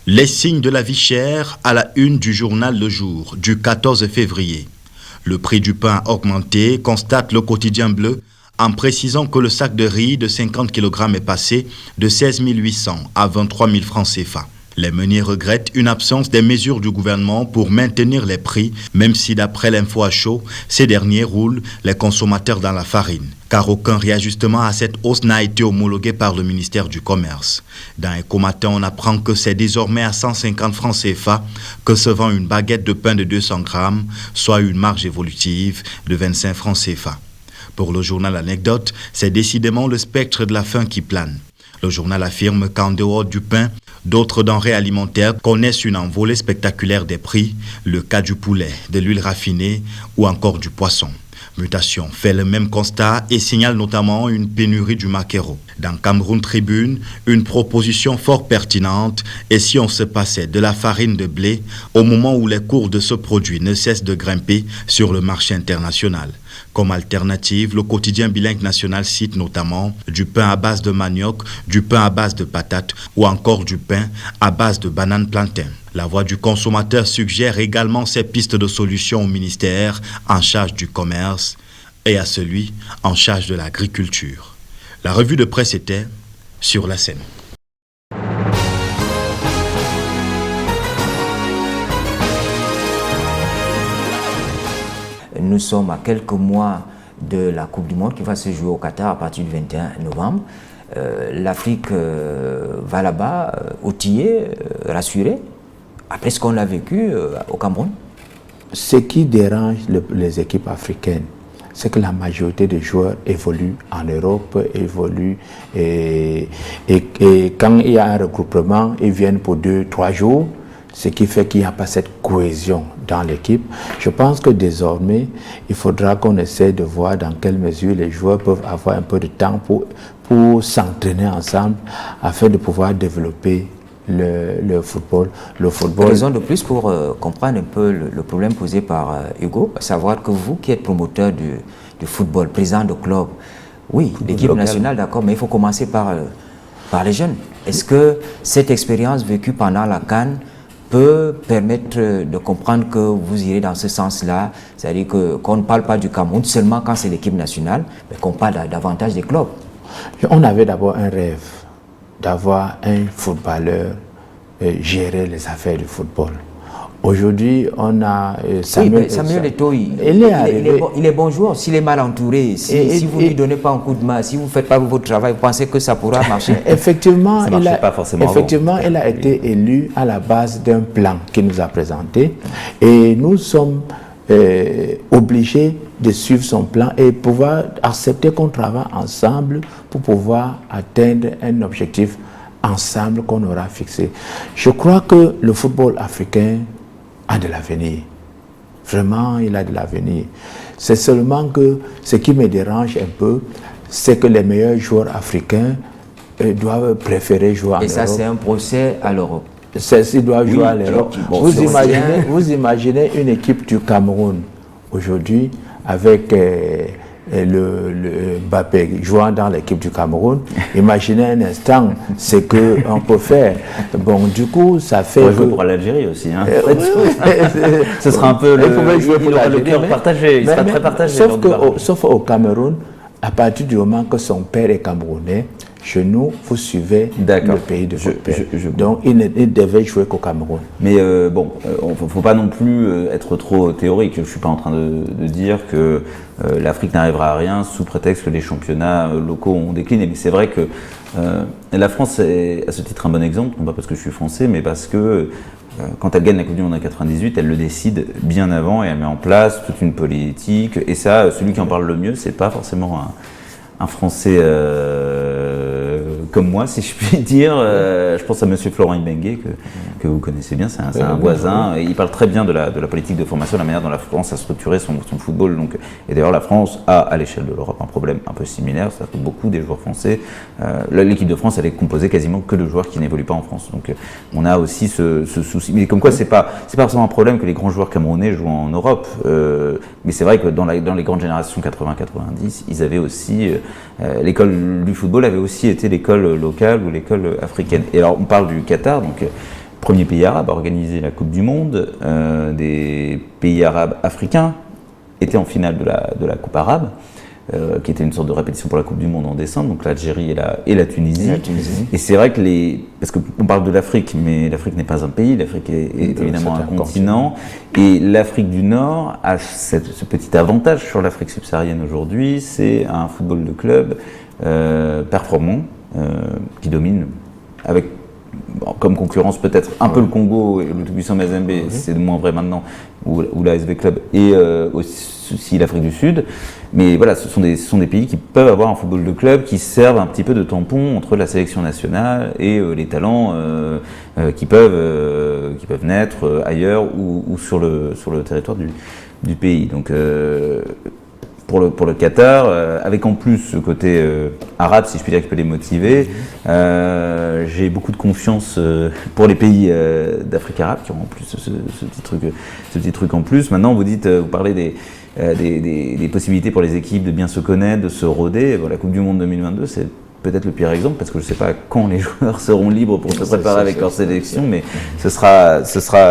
Les signes de la vie chère à la une du journal Le Jour du 14 février. Le prix du pain a augmenté, constate le quotidien bleu, en précisant que le sac de riz de 50 kg est passé de 16 800 à 23 000 francs CFA. Les meuniers regrettent une absence des mesures du gouvernement pour maintenir les prix, même si d'après l'info à chaud, ces derniers roulent les consommateurs dans la farine, car aucun réajustement à cette hausse n'a été homologué par le ministère du Commerce. Dans Eco Matin, on apprend que c'est désormais à 150 francs CFA que se vend une baguette de pain de 200 grammes, soit une marge évolutive de 25 francs CFA. Pour le journal Anecdote, c'est décidément le spectre de la faim qui plane. Le journal affirme qu'en dehors du pain, d'autres denrées alimentaires connaissent une envolée spectaculaire des prix, le cas du poulet, de l'huile raffinée ou encore du poisson. Mutation fait le même constat et signale notamment une pénurie du maquereau. Dans Cameroun Tribune, une proposition fort pertinente et si on se passait de la farine de blé au moment où les cours de ce produit ne cessent de grimper sur le marché international. Comme alternative, le quotidien bilingue national cite notamment du pain à base de manioc, du pain à base de patates ou encore du pain à base de bananes plantain. La voix du consommateur suggère également ces pistes de solutions au ministère en charge du commerce et à celui en charge de l'agriculture. La revue de presse était sur la scène. Nous sommes à quelques mois de la Coupe du Monde qui va se jouer au Qatar à partir du 21 novembre. L'Afrique va là-bas outillée, rassurée, après ce qu'on a vécu au Cameroun. Ce qui dérange les équipes africaines, c'est que la majorité des joueurs évoluent en Europe, évoluent et quand il y a un regroupement, ils viennent pour 2-3 jours, ce qui fait qu'il n'y a pas cette cohésion dans l'équipe. Je pense que désormais, il faudra qu'on essaie de voir dans quelle mesure les joueurs peuvent avoir un peu de temps pour s'entraîner ensemble afin de pouvoir développer le football. Raison de plus pour comprendre un peu le problème posé par Hugo, à savoir que vous qui êtes promoteur du football, président de club, oui, l'équipe nationale, d'accord, mais il faut commencer par les jeunes. Est-ce que cette expérience vécue pendant la CAN peut permettre de comprendre que vous irez dans ce sens-là, c'est-à-dire qu'on ne parle pas du Cameroun seulement quand c'est l'équipe nationale, mais qu'on parle davantage des clubs? On avait d'abord un rêve d'avoir un footballeur gérer les affaires du football. Aujourd'hui, on a Samuel Eto'o, il est bon joueur. S'il est mal entouré, si vous ne lui donnez pas un coup de main, si vous ne faites pas votre travail, vous pensez que ça pourra marcher? Effectivement, il a été élu à la base d'un plan qu'il nous a présenté et nous sommes obligés de suivre son plan et pouvoir accepter qu'on travaille ensemble pour pouvoir atteindre un objectif ensemble qu'on aura fixé. Je crois que le football africain a de l'avenir. Vraiment, il a de l'avenir. C'est seulement que ce qui me dérange un peu, c'est que les meilleurs joueurs africains doivent préférer jouer en Europe. Et ça, c'est un procès à l'Europe. Ceux-ci doivent jouer à l'Europe. Bon, vous imaginez une équipe du Cameroun aujourd'hui avec le Mbappé jouant dans l'équipe du Cameroun. Imaginez un instant ce qu'on peut faire. Bon, du coup, ça fait... On va jouer pour l'Algérie aussi. Hein. Ce sera un peu le cœur partagé. Il sera très partagé. Sauf au Cameroun, à partir du moment que son père est camerounais, chez nous, vous suivez le pays de votre père. Donc, il devait jouer qu'au Cameroun. Mais bon, il ne faut pas non plus être trop théorique. Je ne suis pas en train de dire que l'Afrique n'arrivera à rien sous prétexte que les championnats locaux ont décliné. Mais c'est vrai que la France est à ce titre un bon exemple, non pas parce que je suis français, mais parce que quand elle gagne la Coupe du Monde en 98, elle le décide bien avant et elle met en place toute une politique. Et ça, celui qui en parle le mieux, c'est pas forcément un Français comme moi, si je puis dire. Je pense à Monsieur Florent Ibenge, que vous connaissez bien, c'est un voisin. Et il parle très bien de la politique de formation, de la manière dont la France a structuré son football. Donc, et d'ailleurs, la France a, à l'échelle de l'Europe, un problème un peu similaire. C'est-à-dire que beaucoup des joueurs français, l'équipe de France, elle est composée quasiment que de joueurs qui n'évoluent pas en France. Donc, on a aussi ce souci. Mais comme quoi, c'est pas forcément un problème que les grands joueurs camerounais jouent en Europe. Mais c'est vrai que dans les grandes générations 80-90, ils avaient aussi... l'école du football avait aussi été l'école locale ou l'école africaine. Et alors, on parle du Qatar, donc premier pays arabe à organiser la Coupe du Monde. Des pays arabes africains étaient en finale de la Coupe arabe, qui était une sorte de répétition pour la Coupe du Monde en décembre, donc l'Algérie et la Tunisie. Et c'est vrai que parce qu'on parle de l'Afrique, mais l'Afrique n'est pas un pays, l'Afrique est évidemment un continent. Et l'Afrique du Nord a ce petit avantage sur l'Afrique subsaharienne aujourd'hui, c'est un football de club performant, qui domine avec comme concurrence peut-être un peu le Congo et le tout-puissant Mazembe, c'est de moins vrai maintenant, ou l'ASV Club, et aussi l'Afrique du Sud. Mais voilà, ce sont des pays qui peuvent avoir un football de club qui servent un petit peu de tampon entre la sélection nationale et les talents qui peuvent naître ailleurs ou sur le territoire du pays. Donc pour le Qatar, avec en plus ce côté arabe, si je puis dire, qui peut les motiver, j'ai beaucoup de confiance pour les pays d'Afrique arabe qui ont en plus ce petit truc en plus. Maintenant, vous parlez des possibilités pour les équipes de bien se connaître, de se roder. Bon, la Coupe du Monde 2022, c'est peut-être le pire exemple parce que je ne sais pas quand les joueurs seront libres pour se préparer avec leur sélection, mais ce sera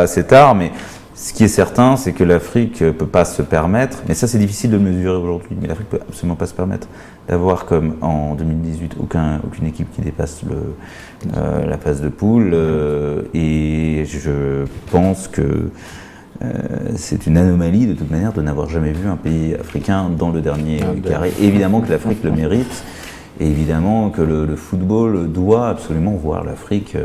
assez tard. Mais ce qui est certain, c'est que l'Afrique ne peut pas se permettre, mais ça c'est difficile de le mesurer aujourd'hui, mais l'Afrique ne peut absolument pas se permettre d'avoir comme en 2018 aucune équipe qui dépasse la phase de poule. Et je pense que c'est une anomalie de toute manière de n'avoir jamais vu un pays africain dans le dernier carré. Évidemment que l'Afrique le mérite, et évidemment que le football doit absolument voir l'Afrique.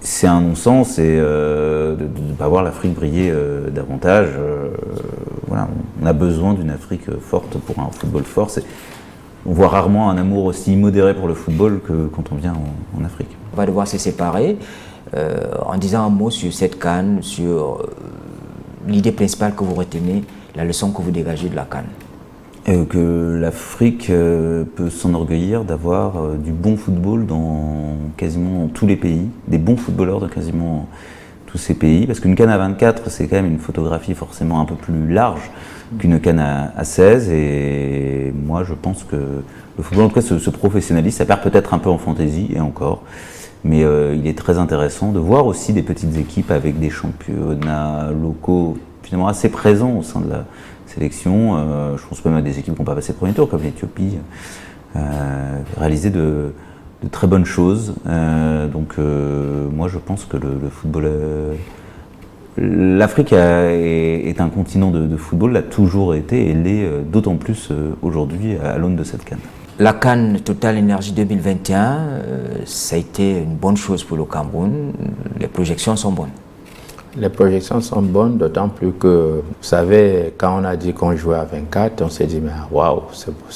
C'est un non-sens et de ne pas voir l'Afrique briller davantage. Voilà, on a besoin d'une Afrique forte pour un football fort. On voit rarement un amour aussi modéré pour le football que quand on vient en Afrique. On va devoir se séparer. En disant un mot sur cette CAN, sur l'idée principale que vous retenez, la leçon que vous dégagez de la CAN. Que l'Afrique peut s'enorgueillir d'avoir du bon football dans quasiment tous les pays, des bons footballeurs dans quasiment tous ces pays, parce qu'une CAN à 24, c'est quand même une photographie forcément un peu plus large qu'une CAN à 16, et moi je pense que le football en tout cas se professionnalise, ça perd peut-être un peu en fantaisie, et encore, mais il est très intéressant de voir aussi des petites équipes avec des championnats locaux finalement assez présents au sein de la sélection. Je pense même à des équipes qui n'ont pas passé le premier tour, comme l'Éthiopie, réaliser de très bonnes choses. Donc moi je pense que le football... L'Afrique est un continent de football, l'a toujours été et l'est d'autant plus aujourd'hui à l'aune de cette CAN. La CAN Total Energy 2021, ça a été une bonne chose pour le Cameroun. Les projections sont bonnes. Les projections sont bonnes, d'autant plus que, vous savez, quand on a dit qu'on jouait à 24, on s'est dit, mais waouh,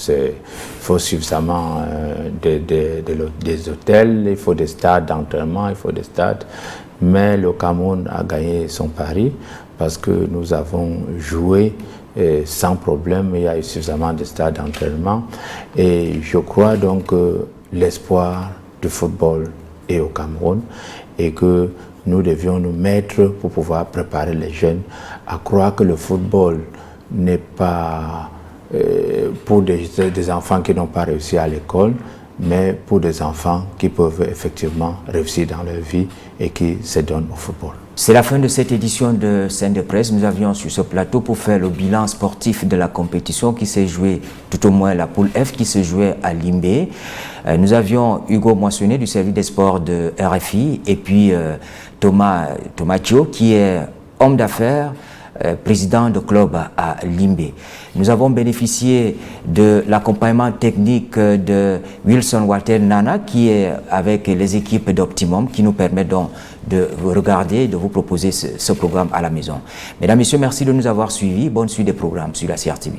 il faut suffisamment des hôtels, il faut des stades d'entraînement, il faut des stades. Mais le Cameroun a gagné son pari parce que nous avons joué sans problème, il y a eu suffisamment de stades d'entraînement. Et je crois donc que l'espoir du football est au Cameroun et que nous devions nous mettre pour pouvoir préparer les jeunes à croire que le football n'est pas pour des enfants qui n'ont pas réussi à l'école, mais pour des enfants qui peuvent effectivement réussir dans leur vie et qui se donnent au football. C'est la fin de cette édition de Scène de Presse. Nous avions sur ce plateau pour faire le bilan sportif de la compétition qui s'est jouée, tout au moins la poule F qui se jouait à Limbé. Nous avions Hugo Moissonnet du service des sports de RFI et puis Thomas Thio qui est homme d'affaires, président de club à Limbé. Nous avons bénéficié de l'accompagnement technique de Wilson Walter Nana qui est avec les équipes d'Optimum qui nous permet donc de vous regarder et de vous proposer ce programme à la maison. Mesdames, Messieurs, merci de nous avoir suivis. Bonne suite des programmes sur la CRTV.